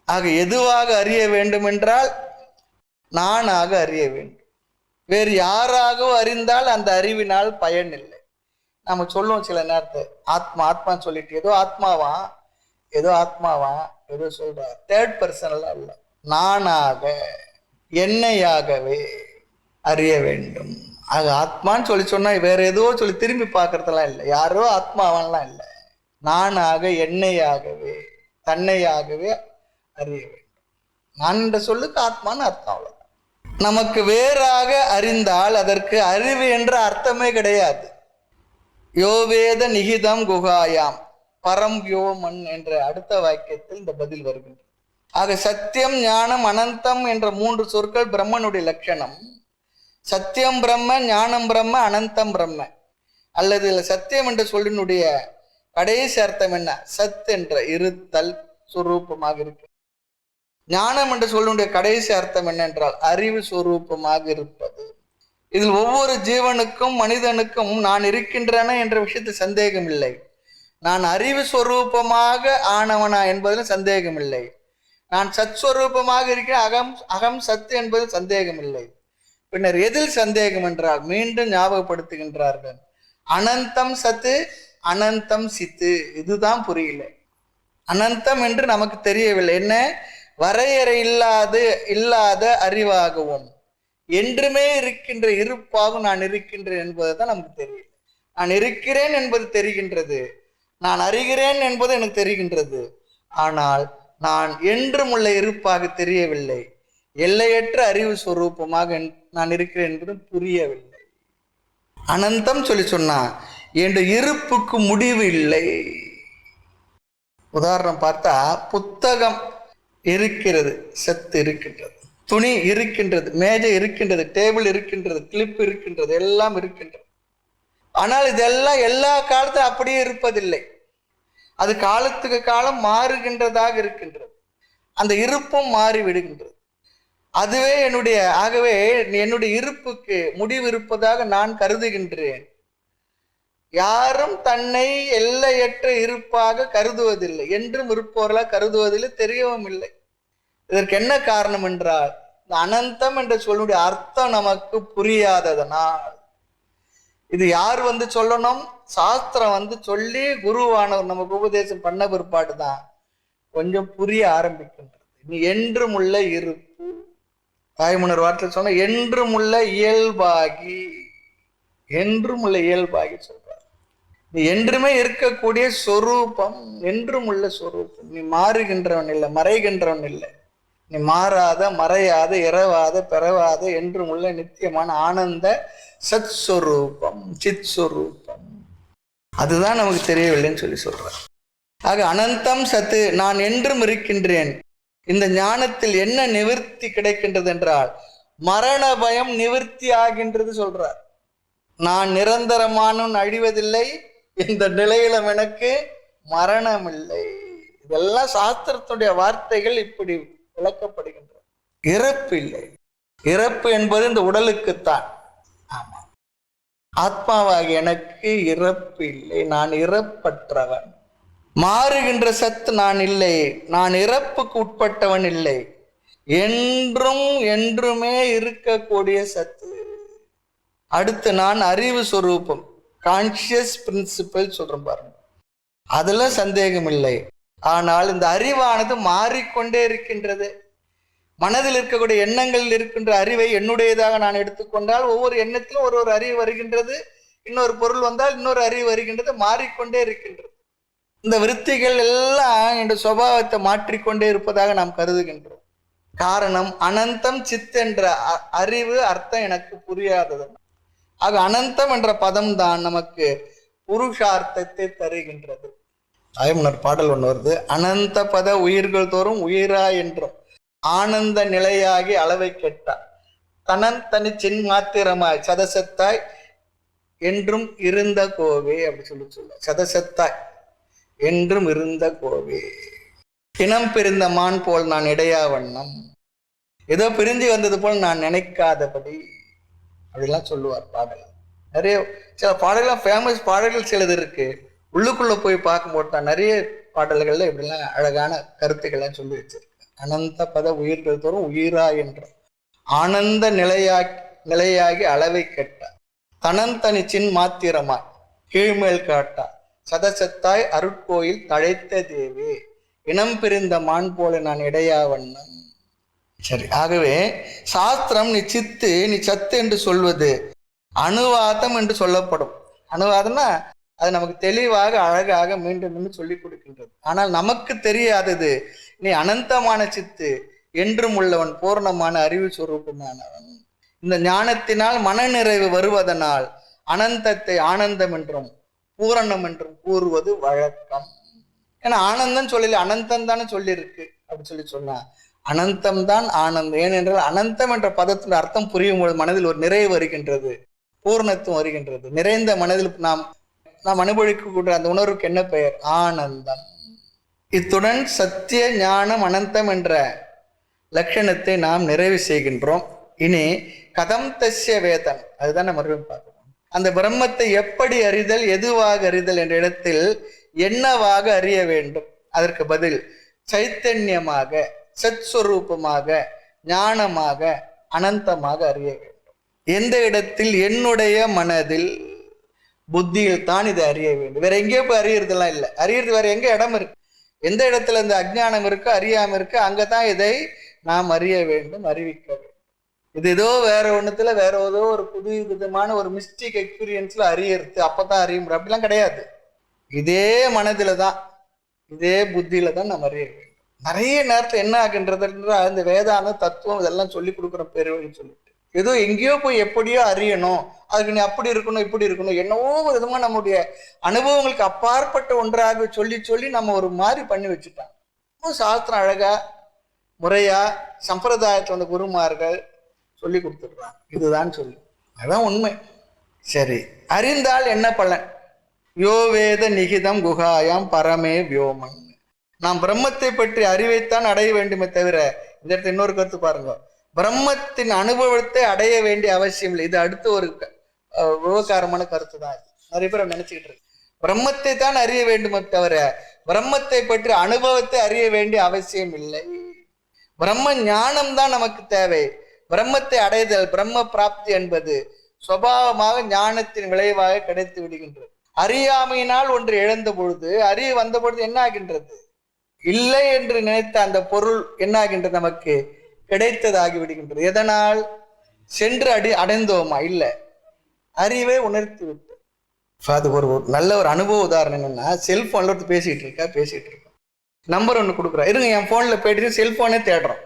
ஆக எதுவாக அறிய வேண்டும் என்றால் நானாக அறிய வேண்டும். வேறு யாராகவோ அறிந்தால் அந்த அறிவினால் பயன் இல்லை. நம்ம சொல்லுவோம் சில நேரத்தை, ஆத்மா ஆத்மான்னு சொல்லிட்டு ஏதோ ஆத்மாவா ஏதோ சொல்றார். தேர்ட் பர்சனெல்லாம் இல்லை, நானாக என்னையாகவே அறிய வேண்டும். ஆக ஆத்மான்னு சொல்லி சொன்னா வேற ஏதோ சொல்லி திரும்பி பார்க்கறதெல்லாம் இல்லை, யாரோ ஆத்மாவெல்லாம் இல்லை, நானாக என்னையாகவே தன்னையாகவே அறிய வேண்டும். நான் என்ற சொல்லுக்கு ஆத்மான்னு அர்த்தம். அவ்வளவு. நமக்கு வேறாக அறிந்தால் அதற்கு அறிவு என்ற அர்த்தமே கிடையாது. யோவேத நிகிதம் குகாயாம் பரம் யோமன் என்ற அடுத்த வாக்கியத்தில் இந்த பதில் வருகின்றது. ஆக சத்தியம் ஞானம் அனந்தம் என்ற 3 சொற்கள் பிரம்மனுடைய லட்சணம். சத்தியம் பிரம்ம, ஞானம் பிரம்ம, அனந்தம் பிரம்ம. அல்லது சத்தியம் என்ற சொல்லினுடைய கடைசி அர்த்தம் என்ன? சத் என்ற இருத்தல் சுரூபமாக இருக்கு. ஞானம் என்ற சொல்லினுடைய கடைசி அர்த்தம் என்னென்றால் அறிவு சுரூபமாக இருப்பது. இதில் ஒவ்வொரு ஜீவனுக்கும் மனிதனுக்கும் நான் இருக்கின்றன என்ற விஷயத்தில் சந்தேகம் இல்லை. நான் அறிவு சொரூபமாக ஆனவனா என்பதில் சந்தேகம் இல்லை. நான் சத்ஸ்வரூபமாக இருக்கிற அகம் சத்து என்பதில் சந்தேகம் இல்லை. பின்னர் எதில் சந்தேகம் என்றால் மீண்டும் ஞாபகப்படுத்துகின்றார்கள், அனந்தம் சத்து அனந்தம் சித்து. இதுதான் புரியல. அனந்தம் என்று நமக்கு தெரியவில்லை. என்ன? வரையறை இல்லாத அறிவாகவும் என்றுமே இருக்கின்ற இருப்பாகவும் நான் இருக்கின்றேன் என்பது தான் நமக்கு தெரியல. நான் இருக்கிறேன் என்பது தெரிகின்றது, நான் அறிகிறேன் என்பது எனக்கு தெரிகின்றது. ஆனால் நான் என்றும் உள்ள இருப்பாக தெரியவில்லை. எல்லையற்ற அறிவு ஸ்வரூபமாக நான் இருக்கிறேன் என்பது புரியவில்லை. அனந்தம் சொல்லி சொன்னா என்ற இருப்புக்கு முடிவு இல்லை. உதாரணம் பார்த்தா, புத்தகம் இருக்கிறது, சத்து இருக்கின்றது, துணி இருக்கின்றது, மேஜை இருக்கின்றது, டேபிள் இருக்கின்றது, கிளிப் இருக்கின்றது, எல்லாம் இருக்கின்றது. ஆனால் இதெல்லாம் எல்லா காலத்தும் அப்படியே இருப்பதில்லை. அது காலத்துக்கு காலம் மாறுகின்றதாக இருக்கின்றது. அந்த இருப்பும் மாறி விடுகின்றது. அதுவே ஆகவே என்னுடைய இருப்புக்கு முடிவு இருப்பதாக நான் கருதுகின்றேன். யாரும் தன்னை எல்லையற்ற இருப்பாக கருதுவதில்லை, என்றும் இருப்பவர்களாக கருதுவதில்லை, தெரியவும் இல்லை. இதற்கு என்ன காரணம் என்றால் இந்த அனந்தம் என்ற சொல்லுடைய அர்த்தம் நமக்கு புரியாததனால். இது யார் வந்து சொல்லணும்? சாஸ்திரம் சொல்லி குருவானவர் நமக்கு உபதேசம் பண்ண பிற்பாடு தான் கொஞ்சம் புரிய ஆரம்பிக்கின்றது. நீ என்றும் உள்ள இருப்பு, தாய்மன்னர் வார்த்தை சொன்ன என்றும் உள்ள இயல்பாகி, என்றும் உள்ள இயல்பாகி சொல்றார். நீ என்றுமே இருக்கக்கூடிய சொரூபம், என்றும் உள்ள சொரூபம். நீ மாறுகின்றவன் இல்லை, மறைகின்றவன் இல்லை. நீ மாறாத, மறையாத, இரவாத, பெறவாத, என்றும் உள்ள நித்தியமான ஆனந்த சத் சொரூபம், சித் சொரூபம். அதுதான் நமக்கு தெரியவில்லைன்னு சொல்லி சொல்றார். ஆக அனந்தம் சத்து, நான் என்றும் இருக்கின்றேன். இந்த ஞானத்தில் என்ன நிவர்த்தி கிடைக்கின்றது என்றால் மரண பயம் நிவர்த்தி ஆகின்றது சொல்றார். நான் நிரந்தரமானும் அழிவதில்லை, இந்த நிலையிலும் எனக்கு மரணம் இல்லை. இதெல்லாம் சாஸ்திரத்துடைய வார்த்தைகள் இப்படி விளக்கப்படுகின்றன. இறப்பு இல்லை. இறப்பு என்பது இந்த உடலுக்குத்தான். ஆமா, ஆத்மாவாகி எனக்கு இறப்பு இல்லை, நான் இறப்பற்றவன். மாறுகின்ற சத்து நான் இல்லை, நான் இறப்புக்கு உட்பட்டவன் இல்லை, என்றும் என்றுமே இருக்கக்கூடிய சத்து. அடுத்து நான் அறிவு சொரூபம், கான்சியஸ் பிரின்சிபல் சொல்றேன் பாருங்க, அதுல சந்தேகம் இல்லை. ஆனால் இந்த அறிவானது மாறிக்கொண்டே இருக்கின்றது. மனதில் இருக்கக்கூடிய எண்ணங்களில் இருக்கின்ற அறிவை என்னுடையதாக நான் எடுத்துக்கொண்டால் ஒவ்வொரு எண்ணத்திலும் ஒரு அறிவு வருகின்றது, இன்னொரு பொருள் வந்தால் இன்னொரு அறிவு வருகின்றது, மாறிக்கொண்டே இருக்கின்றது. இந்த விருத்திகள் எல்லாம் என்ற சுபாவத்தை மாற்றிக்கொண்டே இருப்பதாக நாம் கருதுகின்றோம். காரணம், அனந்தம் சித் என்ற அறிவு அர்த்தம் எனக்கு புரியாதது. ஆக அனந்தம் என்ற பதம் தான் நமக்கு புருஷார்த்தத்தை தருகின்றது. ஆயமனர் பாடல் ஒன்று வருது, அனந்த பத உயிர்கள் தோறும் உயிரா என்றும் ஆனந்த நிலையாகி அளவை கெட்டார், தனன் தனி சின் மாத்திரமாய் சதசத்தாய் என்றும் இருந்த கோவே அப்படி சொல்ல. சதசத்தாய் என்றும் இருந்த கோவே, இனம் பிரிந்த மான் போல் நான் இடையா வண்ணம், ஏதோ பிரிஞ்சு வந்தது போல் நான் நினைக்காதபடி அப்படிலாம் சொல்லுவார் பாடல். நிறைய சில பாடல்கள் ஃபேமஸ் பாடல்கள் சிலது இருக்கு, உள்ளுக்குள்ள போய் பார்க்கும்போது தான் நிறைய பாடல்கள்ல இப்படிலாம் அழகான கருத்துக்கள்லாம் சொல்லி வச்சிருக்கு. அனந்த பத உயிர்கள் தோறும் உயிரா என்ற ஆனந்த நிலையாகி அளவை கெட்டா, தனந்தனி சின் மாத்திரமாய் கீழ்மேல் காட்டா, சதசத்தாய் அருட்கோயில் தழைத்த தேவே, இனம் பிரிந்த மான் போல நான் இடையா வண்ணம். சரி, ஆகவே சாஸ்திரம் நீ சித்து நீ சத்து என்று சொல்வது அனுவாதம் என்று சொல்லப்படும். அனுவாதம்னா அது நமக்கு தெளிவாக அழகாக மீண்டும் மீண்டும் சொல்லிக் கொடுக்கின்றது. ஆனால் நமக்கு தெரியாதது, நீ அனந்தமான சித்து, என்றும் உள்ளவன், பூர்ணமான அறிவு சொரூபமானவன். இந்த ஞானத்தினால் மனநிறைவு வருவதனால் அனந்தத்தை ஆனந்தம் என்றும் பூரணம் என்றும் கூறுவது வழக்கம். ஏன்னா ஆனந்தம் சொல்லல, அனந்தம் தானே சொல்லியிருக்கு. அப்படி சொன்னா அனந்தம் தான் ஆனந்தம். ஏனென்றால் அனந்தம் என்ற பதத்தின் அர்த்தம் புரியும் பொழுது மனதில் ஒரு நிறைவு வருகின்றது, பூர்ணத்துவம் வருகின்றது. நிறைந்த மனதில் நாம் அனுபவிக்கக்கூடிய அந்த உணர்வுக்கு என்ன பெயர்? ஆனந்தம். இத்துடன் சத்திய ஞானம் அனந்தம் என்ற லட்சணத்தை நாம் நிறைவு செய்கின்றோம். இனி கதம் தஸ்ய வேதன், அதுதான் நம்ம மறுபடியும் பார்க்கணும். அந்த பிரம்மத்தை எப்படி அறிதல், எதுவாக அறிதல் என்ற இடத்தில் என்னவாக அறிய வேண்டும்? அதற்கு பதில் சைத்தன்யமாக, சத்ஸ்வரூபமாக, ஞானமாக, அனந்தமாக அறிய வேண்டும். எந்த இடத்தில்? என்னுடைய மனதில், புத்தியில் தான் இதை அறிய வேண்டும். வேற எங்கேயோ போய் அறியறதுலாம் இல்லை. அறியறது வேற எங்க இடம் இருக்கு? எந்த இடத்துல இந்த அஜ்ஞானம் இருக்கு, அறியாம இருக்கு, அங்கதான் இதை நாம் அறிய வேண்டும், அறிவிக்க வேண்டும். இது ஏதோ வேற ஒண்ணுத்துல வேற ஏதோ ஒரு புது விதமான ஒரு மிஸ்டிக் எக்ஸ்பீரியன்ஸ்ல அறியறது, அப்பதான் அறிய முடியும். அப்படிலாம் கிடையாது. இதே மனதில தான், இதே புத்தியில தான் நம்ம அறிய வேண்டும். நிறைய நேரத்துல என்ன ஆகுன்றது, இந்த வேதாந்த தத்துவம் இதெல்லாம் சொல்லி கொடுக்குற பெருவழி சொல்லிட்டு ஏதோ எங்கேயோ போய் எப்படியோ அறியணும், அதுக்கு நீ அப்படி இருக்கணும் இப்படி இருக்கணும், என்னவோ ஒரு விதமா நம்முடைய அனுபவங்களுக்கு அப்பாற்பட்ட ஒன்றாக சொல்லி சொல்லி நம்ம ஒரு மாதிரி பண்ணி வச்சுட்டாங்க. சாஸ்திரம் அழகா முறையா சம்பிரதாயத்தை வந்து குருமார்கள் சொல்லி கொடுத்துடுறாங்க. இதுதான் சொல்லி, அதுதான் உண்மை. சரி, அறிந்தால் என்ன பலன்? யோவேத நிகிதம் குகாயாம் பரமே வியோமன். நாம் பிரம்மத்தை பற்றி அறிவைத்தான் அடைய வேண்டுமே தவிர, இந்த இடத்துல இன்னொரு கருத்து பாருங்க, பிரம்மத்தின் அனுபவத்தை அடைய வேண்டிய அவசியம் இல்லை. இது அடுத்த ஒரு விவகாரமான கருத்து தான். நிறைய பேர் நினைச்சுக்கிட்டு இருக்கு, பிரம்மத்தை தான் அறிய வேண்டுமே தவிர பிரம்மத்தை பற்றி அனுபவத்தை அறிய வேண்டிய அவசியம் இல்லை. பிரம்ம ஞானம் தான் நமக்கு தேவை. பிரம்மத்தை அடைதல், பிரம்ம பிராப்தி என்பது சுபாவமாக ஞானத்தின் விளைவாக கிடைத்து விடுகின்றது. அறியாமையினால் ஒன்று இழந்த பொழுது, அறிய வந்த பொழுது என்ன ஆகின்றது? இல்லை என்று நினைத்த அந்த பொருள் என்ன ஆகின்றது? நமக்கு கிடைத்ததாகி விடுகின்றது. எதனால்? சென்று அடைந்தோமா? இல்லை, அறிவை உணர்த்தி விட்டு. அது ஒரு நல்ல ஒரு அனுபவ உதாரணம் என்னன்னா, செல்போன்ல ஒருத்தர் பேசிட்டு இருக்கோம், நம்பர் ஒன்று கொடுக்குறோம், இருங்க என் போன்ல போயிட்டு செல்போனே தேடுறோம்,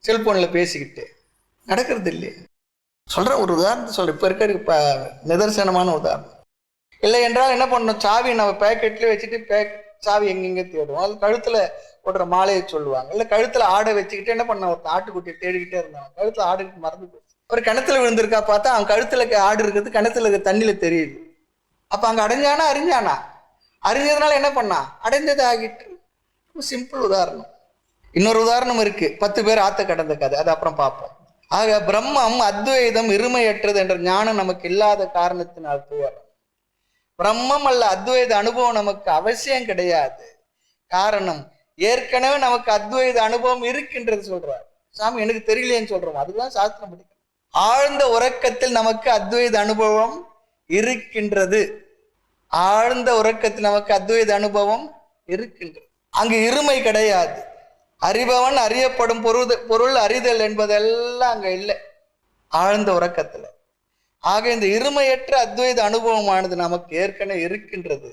செல்போன்ல பேசிக்கிட்டு நடக்கிறது இல்லையே. சொல்றேன், ஒரு உதாரணத்தை சொல்றேன், இப்ப இருக்க நிதர்சனமான உதாரணம். இல்லை என்றால் என்ன பண்ணணும்? சாவி நம்ம பேக்கெட்ல வச்சுட்டு சாவி எங்கெங்க தேடுவோம். அது கழுத்துல போடுற மாலையை சொல்லுவாங்க. இல்லை கழுத்துல ஆடை வச்சுக்கிட்டு என்ன பண்ண, ஒரு ஆட்டுக்குட்டியை தேடிக்கிட்டே இருந்தாங்க, கழுத்துல ஆடுக்கு மறந்து போச்சு. ஒரு கிணத்துல விழுந்திருக்கா பார்த்தா அவன் கழுத்துல ஆடு இருக்கிறது கிணத்துல இருக்க தண்ணியில தெரியுது. அப்ப அங்க அடைஞ்சானா அறிஞ்சானா? அறிஞ்சதுனால என்ன பண்ணா? அடைந்தது ஆகிட்டு. சிம்பிள் உதாரணம். இன்னொரு உதாரணம் இருக்கு, 10 பேர் ஆத்த கடந்த கதை, அது அப்புறம் பார்ப்போம். ஆக பிரம்மம் அத்வைதம் இருமையற்றது என்ற ஞானம் நமக்கு இல்லாத காரணத்தினால் துயரம். பிரம்மம் அல்ல அத்வைத அனுபவம் நமக்கு அவசியம் கிடையாது. காரணம், ஏற்கனவே நமக்கு அத்வைத அனுபவம் இருக்கின்றது சொல்றார் சாமி. எனக்கு தெரியலையேன்னு சொல்றோம், அதுதான் சாஸ்திரம் படிக்கும். ஆழ்ந்த உறக்கத்தில் நமக்கு அத்வைத அனுபவம் இருக்கின்றது. ஆழ்ந்த உறக்கத்தில் நமக்கு அத்வைத அனுபவம் இருக்கின்றது. அங்கு இருமை கிடையாது. அறிபவன் அறியப்படும் பொருள் அறிதல் என்பதெல்லாம் அங்க இல்லை ஆழ்ந்த உறக்கத்துல. ஆக இந்த இருமையற்ற அத்வைத அனுபவமானது நமக்கு ஏற்கனவே இருக்கின்றது.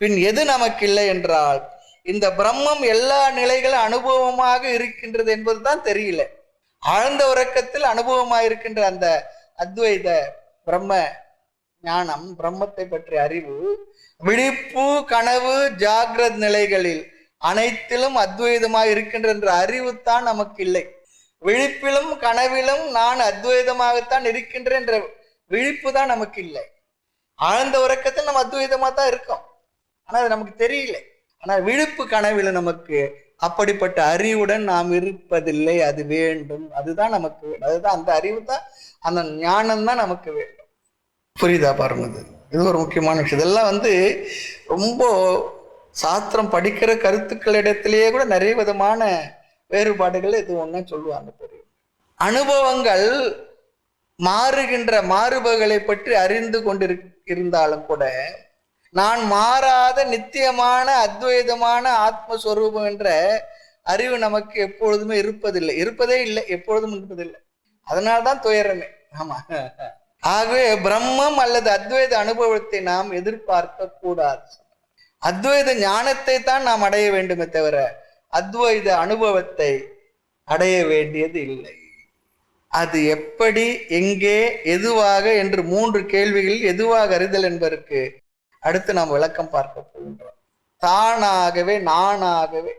பின் எது நமக்கு இல்லை என்றால், இந்த பிரம்மம் எல்லா நிலைகளும் அனுபவமாக இருக்கின்றது என்பதுதான் தெரியல. ஆழ்ந்த உறக்கத்தில் அனுபவமாக இருக்கின்ற அந்த அத்வைத பிரம்ம ஞானம், பிரம்மத்தை பற்றிய அறிவு, விழிப்பு கனவு ஜாகிரத் நிலைகளில் அனைத்திலும் அத்வைதமாக இருக்கின்ற என்ற அறிவு தான் நமக்கு இல்லை. விழிப்பிலும் கனவிலும் நான் அத்வைதமாகத்தான் இருக்கின்றேன் என்ற விழிப்பு தான் நமக்கு இல்லை. ஆழ்ந்த உறக்கத்தில் நம்ம அத்வைதமா தான் இருக்கோம், ஆனா அது நமக்கு தெரியல. ஆனால் விழிப்பு கனவில் நமக்கு அப்படிப்பட்ட அறிவுடன் நாம் இருப்பதில்லை. அது வேண்டும், அதுதான் நமக்கு வேண்டும். அதுதான் அந்த அறிவு தான், அந்த ஞானம் தான் நமக்கு வேண்டும். புரியுதா பாருங்க? இது ஒரு முக்கியமான விஷயம். இதெல்லாம் ரொம்ப சாஸ்திரம் படிக்கிற கருத்துக்களிடத்திலேயே கூட நிறைய விதமான வேறுபாடுகள் இது ஒண்ணு சொல்லுவாங்க. தெரியும், அனுபவங்கள் மாறுகின்ற மாறுபகளை பற்றி அறிந்து கொண்டிருந்தாலும் கூட நான் மாறாத நித்தியமான அத்வைதமான ஆத்மஸ்வரூபம் என்ற அறிவு நமக்கு எப்பொழுதுமே இருப்பதில்லை, இருப்பதே இல்லை, எப்பொழுதும் இருப்பதில்லை. அதனால்தான் துயரமே. ஆமா. ஆகவே பிரம்மம் அல்லது அத்வைத அனுபவத்தை நாம் எதிர்பார்க்க கூடாது. அத்வைத ஞானத்தை தான் நாம் அடைய வேண்டுமே தவிர அத்வைத அனுபவத்தை அடைய வேண்டியது இல்லை. அது எப்படி, எங்கே, எதுவாக என்று 3 கேள்விகளில் எதுவாக அறிதல் என்பதற்கு அடுத்து நாம் விளக்கம் பார்க்க போகின்றோம். தானாகவே, நானாகவே,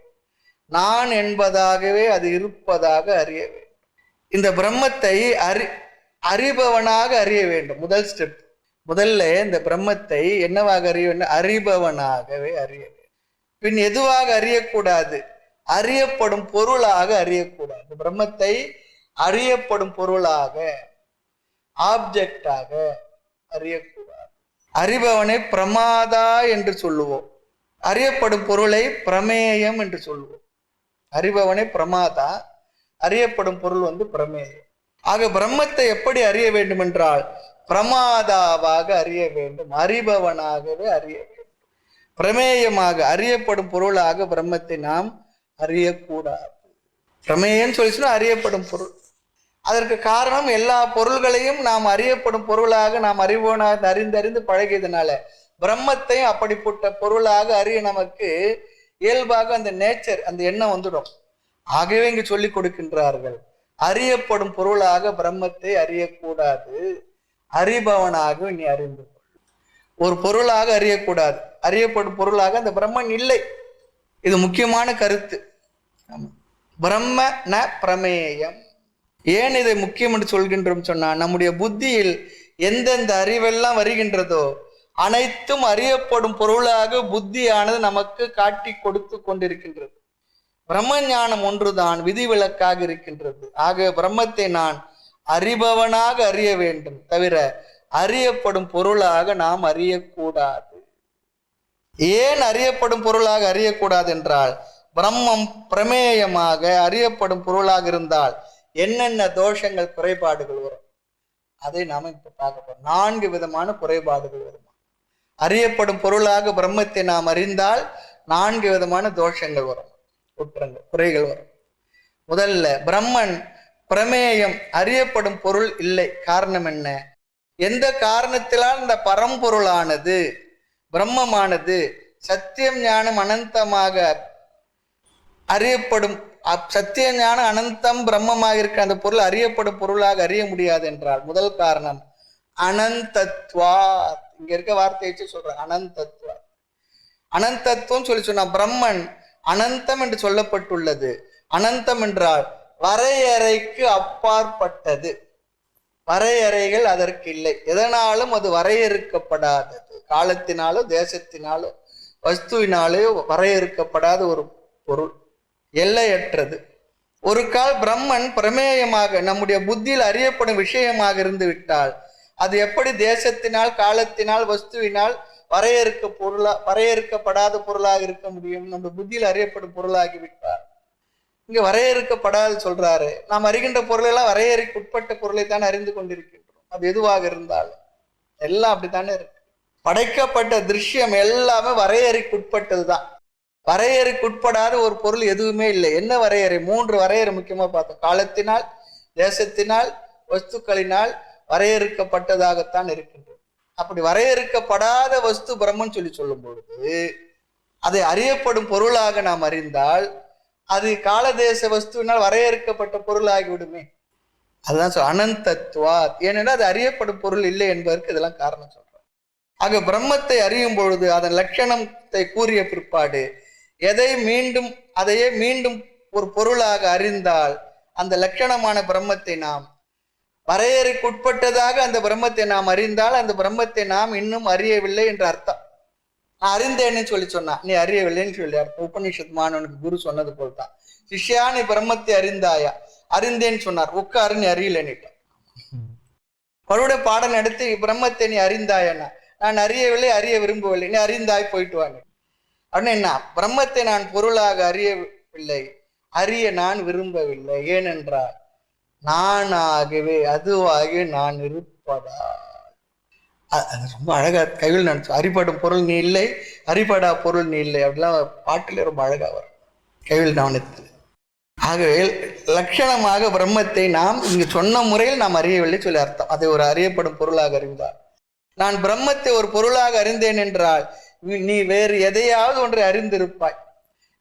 நான் என்பதாகவே அது இருப்பதாக அறிய வேண்டும். இந்த பிரம்மத்தை அறிபவனாக அறிய வேண்டும். முதல் ஸ்டெப். முதல்ல இந்த பிரம்மத்தை என்னவாக அறிய வேண்டும்? அறிபவனாகவே அறிய வேண்டும். பின் எதுவாக அறியக்கூடாது? அறியப்படும் பொருளாக அறியக்கூடாது. பிரம்மத்தை அறியப்படும் பொருளாக, ஆப்ஜெக்டாக அறியக்கூடாது. அறிபவனை பிரமாதா என்று சொல்லுவோம், அறியப்படும் பொருளை பிரமேயம் என்று சொல்லுவோம். அறிபவனை பிரமாதா, அறியப்படும் பொருள் பிரமேயம். ஆக பிரம்மத்தை எப்படி அறிய வேண்டும் என்றால் பிரமாதாவாக அறிய வேண்டும், அறிபவனாகவே அறிய வேண்டும். பிரமேயமாக, அறியப்படும் பொருளாக பிரம்மத்தை நாம் அறியக்கூடாது. பிரமேயம் சொல்லிச்சுன்னா அறியப்படும் பொருள். அதற்கு காரணம், எல்லா பொருள்களையும் நாம் அறியப்படும் பொருளாக நாம் அறிவோனாக அறிந்தறிந்து பழகியதுனால பிரம்மத்தையும் அப்படிப்பட்ட பொருளாக அறிய நமக்கு இயல்பாக அந்த நேச்சர், அந்த எண்ணம் வந்துடும். ஆகவே இங்கு சொல்லிக் கொடுக்கின்றார்கள், அறியப்படும் பொருளாக பிரம்மத்தை அறியக்கூடாது, அறிபவனாக நீ அறிந்து கொள். ஒரு பொருளாக அறியக்கூடாது, அறியப்படும் பொருளாக அந்த பிரம்மன் இல்லை. இது முக்கியமான கருத்து. பிரம்ம ந பிரமேயம். ஏன் இதை முக்கியம் என்று சொல்கின்றோம் சொன்னா, நம்முடைய புத்தியில் எந்தெந்த அறிவெல்லாம் வருகின்றதோ அனைத்தும் அறியப்படும் பொருளாக புத்தியானது நமக்கு காட்டி கொடுத்து கொண்டிருக்கின்றது. பிரம்ம ஞானம் ஒன்றுதான் விதிவிலக்காக இருக்கின்றது. ஆக பிரம்மத்தை நான் அறிபவனாக அறிய வேண்டும், தவிர அறியப்படும் பொருளாக நாம் அறியக்கூடாது. ஏன் அறியப்படும் பொருளாக அறியக்கூடாது என்றால், பிரம்மம் பிரமேயமாக அறியப்படும் பொருளாக இருந்தால் என்னென்ன தோஷங்கள், குறைபாடுகள் வரும், அதை நாம இப்ப பார்க்க போறோம். 4 விதமான குறைபாடுகள் வரும். அறியப்படும் பொருளாக பிரம்மத்தை நாம் அறிந்தால் 4 விதமான தோஷங்கள் வரும், குற்றங்கள், குறைகள் வரும். முதல்ல, பிரம்மன் பிரமேயம், அறியப்படும் பொருள் இல்லை. காரணம் என்ன? எந்த காரணத்திலால் இந்த பரம்பொருளானது, பிரம்மமானது சத்தியம் ஞானம் அனந்தமாக அறியப்படும், சத்திய ஞானம் அனந்தம் பிரம்மமாக இருக்க அந்த பொருள் அறியப்படும் பொருளாக அறிய முடியாது என்றால், முதல் காரணம் அனந்தத்வா. இங்க இருக்க வார்த்தையை வச்சு சொல்றேன், அனந்தத்வா. அனந்தத்துவம் சொல்லி சொன்னா, பிரம்மன் அனந்தம் என்று சொல்லப்பட்டுள்ளது. அனந்தம் என்றால் வரையறைக்கு அப்பாற்பட்டது. வரையறைகள் அதற்கு இல்லை. எதனாலும் அது வரையறுக்கப்படாதது. காலத்தினாலோ தேசத்தினாலோ வஸ்துவினாலோ வரையறுக்கப்படாத ஒரு பொருள், எல்லையற்றது. ஒரு கால் பிரம்மன் பிரமேயமாக நம்முடைய புத்தியில் அறியப்படும் விஷயமாக இருந்து விட்டால் அது எப்படி தேசத்தினால் காலத்தினால் வஸ்துவினால் வரையறுக்கப்படாத பொருளாக இருக்க முடியும்? நம்ம புத்தியில் அறியப்படும் பொருளாகிவிட்டார். இங்க வரையறுக்கப்படாது சொல்றாரு. நாம் அறிகின்ற பொருளெல்லாம் வரையறைக்கு உட்பட்ட பொருளை தான் அறிந்து கொண்டிருக்கின்றோம். அது எதுவாக இருந்தாலும் எல்லாம் அப்படித்தானே இருக்கு. படைக்கப்பட்ட திருஷ்யம் எல்லாமே வரையறைக்கு உட்பட்டது தான். வரையறைக்கு உட்படாத ஒரு பொருள் எதுவுமே இல்லை. என்ன வரையறை? 3 வரையறை முக்கியமா பார்த்தோம். காலத்தினால், தேசத்தினால், வஸ்துக்களினால் வரையறுக்கப்பட்டதாகத்தான் இருக்கின்றது. அப்படி வரையறுக்கப்படாத வஸ்து பிரம்மன் சொல்லும் பொழுது அதை அறியப்படும் பொருளாக நாம் அறிந்தால் அது காலதேச வஸ்துவினால் வரையறுக்கப்பட்ட பொருள் ஆகிவிடுமே. அதுதான் அனந்தத்துவா. ஏனென்றால் அது அறியப்படும் பொருள் இல்லை என்பதற்கு இதெல்லாம் காரணம் சொல்றோம். ஆக பிரம்மத்தை அறியும் பொழுது அதன் லட்சணத்தை கூறிய பிற்பாடு அதையே மீண்டும் ஒரு பொருளாக அறிந்தால் அந்த லட்சணமான பிரம்மத்தை நாம் வரையறைக்குட்பட்டதாக அந்த பிரம்மத்தை நாம் அறிந்தால் அந்த பிரம்மத்தை நாம் இன்னும் அறியவில்லை என்ற அர்த்தம். நான் அறிந்தேன்னு சொன்னா நீ அறியவில்லைன்னு சொல்லி அர்த்தம். உபநிஷத் மாணவனுக்கு குரு சொன்னது போல்தான். சிஷ்யா நீ பிரம்மத்தை அறிந்தாயா? அறிந்தேன்னு சொன்னார். உட்காரு, நீ அறியலைன்னுட்டான். மறுபடியும் பாடம் நடத்தி பிரம்மத்தை நீ அறிந்தாயன்னா நான் அறியவில்லை, அறிய விரும்பவில்லை. நீ அறிந்தாய், போயிட்டு வாங்க அப்படின்னு. என்ன? பிரம்மத்தை நான் பொருளாக அறியவில்லை, அறிய நான் விரும்பவில்லை. ஏனென்றால் நானாகவே அதுவாகவே நான் இருப்பதா. ரொம்ப அழகா கையில் நினைச்சு. அறிபடும் பொருள் நீ இல்லை, அறிபடா பொருள் நீ இல்லை அப்படிலாம் பாட்டிலே ரொம்ப அழகா வரும் கைவில் கவனித்து. ஆகவே லட்சணமாக பிரம்மத்தை நாம் இங்கு சொன்ன முறையில் நாம் அறியவில்லை சொல்லி அர்த்தம். அதை ஒரு அறியப்படும் பொருளாக அறிந்தார். நான் பிரம்மத்தை ஒரு பொருளாக அறிந்தேன் என்றால் நீ வேறு எதையாவது ஒன்றை அறிந்திருப்பாய்.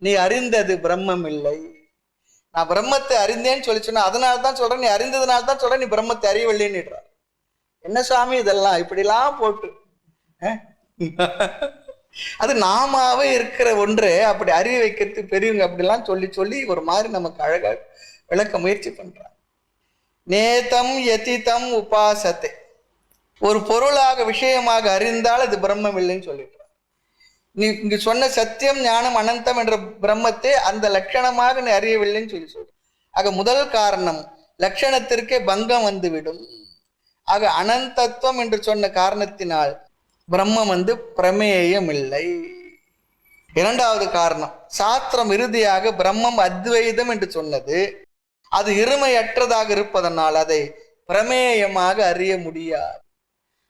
நீ அறிந்தது பிரம்மம் இல்லை. நான் பிரம்மத்தை அறிந்தேன்னு சொன்னா அதனால தான் சொல்றேன், நீ அறிந்ததுனால தான் சொல்றேன் நீ பிரம்மத்தை அறியவில்லைன்னுறார். என்ன சாமி இதெல்லாம் இப்படிலாம் போட்டு? அது நாமாவே இருக்கிற ஒன்று அப்படி அறிய வைக்கிறதுக்கு பெரியவங்க அப்படிலாம் சொல்லி ஒரு மாதிரி நமக்கு அழகா விளக்க முயற்சி பண்றாங்க. நேதம் யதிதம் உபாசத்தை, ஒரு பொருளாக விஷயமாக அறிந்தால் அது பிரம்மம் இல்லைன்னு சொல்லிடுறார். நீ இங்கு சொன்ன சத்தியம் ஞானம் அனந்தம் என்ற பிரம்மத்தை அந்த லட்சணமாக நீ அறியவில்லைன்னு சொல்ற. ஆக முதல் காரணம் லட்சணத்திற்கே பங்கம் வந்துவிடும். ஆக அனந்தத்துவம் என்று சொன்ன காரணத்தினால் பிரம்மம் பிரமேயம் இல்லை. இரண்டாவது காரணம், சாஸ்திரம் இறுதியாக பிரம்மம் அத்வைதம் என்று சொன்னது. அது இருமையற்றதாக இருப்பதனால் அதை பிரமேயமாக அறிய முடியாது,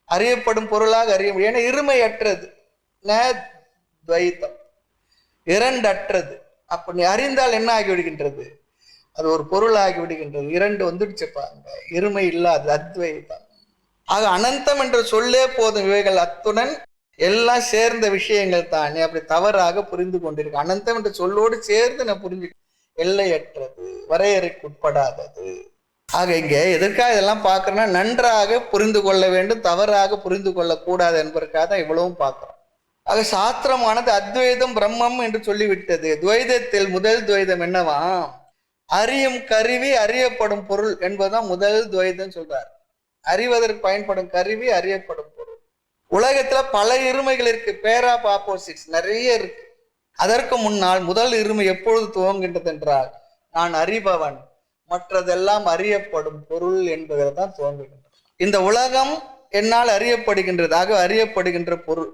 அறியப்படும் பொருளாக அறிய முடியும். ஏன்னா இருமையற்றது, துவைத்தம், இரண்டற்றது. அப்படி அறிந்தால் என்ன ஆகி விடுகின்றது? அது ஒரு பொருள் ஆகி விடுகின்றது. இரண்டு வந்துடுச்சுப்பாங்க, இருமை இல்லாது அத்வைதம். ஆக அனந்தம் என்று சொல்லே போதும். இவைகள் அத்துடன் எல்லாம் சேர்ந்த விஷயங்கள் தான். நீ அப்படி தவறாக புரிந்து கொண்டிருக்க. அனந்தம் என்ற சொல்லோடு சேர்ந்து நான் புரிஞ்சு, எல்லையற்றது, வரையறைக்கு உட்படாதது. ஆக இங்க எதற்காக இதெல்லாம் பார்க்கறேன்னா நன்றாக புரிந்து கொள்ள வேண்டும், தவறாக புரிந்து கொள்ளக்கூடாது என்பதற்காக தான் இவ்வளவும் பார்க்கிறோம். ஆக சாஸ்திரமானது அத்வைதம் பிரம்மம் என்று சொல்லிவிட்டது. துவைதத்தில் முதல் துவைதம் என்னவா? அறியும் கருவி அறியப்படும் பொருள் என்பதுதான் முதல் துவைதம் சொல்றார். அறிவதற்கு பயன்படும் கருவி அறியப்படும் பொருள். உலகத்துல பல இருமைகள் இருக்கு, பேர் ஆஃப் ஆப்போசிட்ஸ் நிறைய இருக்கு. அதற்கு முன்னால் முதல் இருமை எப்பொழுது துவங்குகின்றது என்றால் நான் அறிபவன், மற்றதெல்லாம் அறியப்படும் பொருள் என்பதில் தான் துவங்குகின்றது. இந்த உலகம் என்னால் அறியப்படுகின்றது, ஆக அறியப்படுகின்ற பொருள்.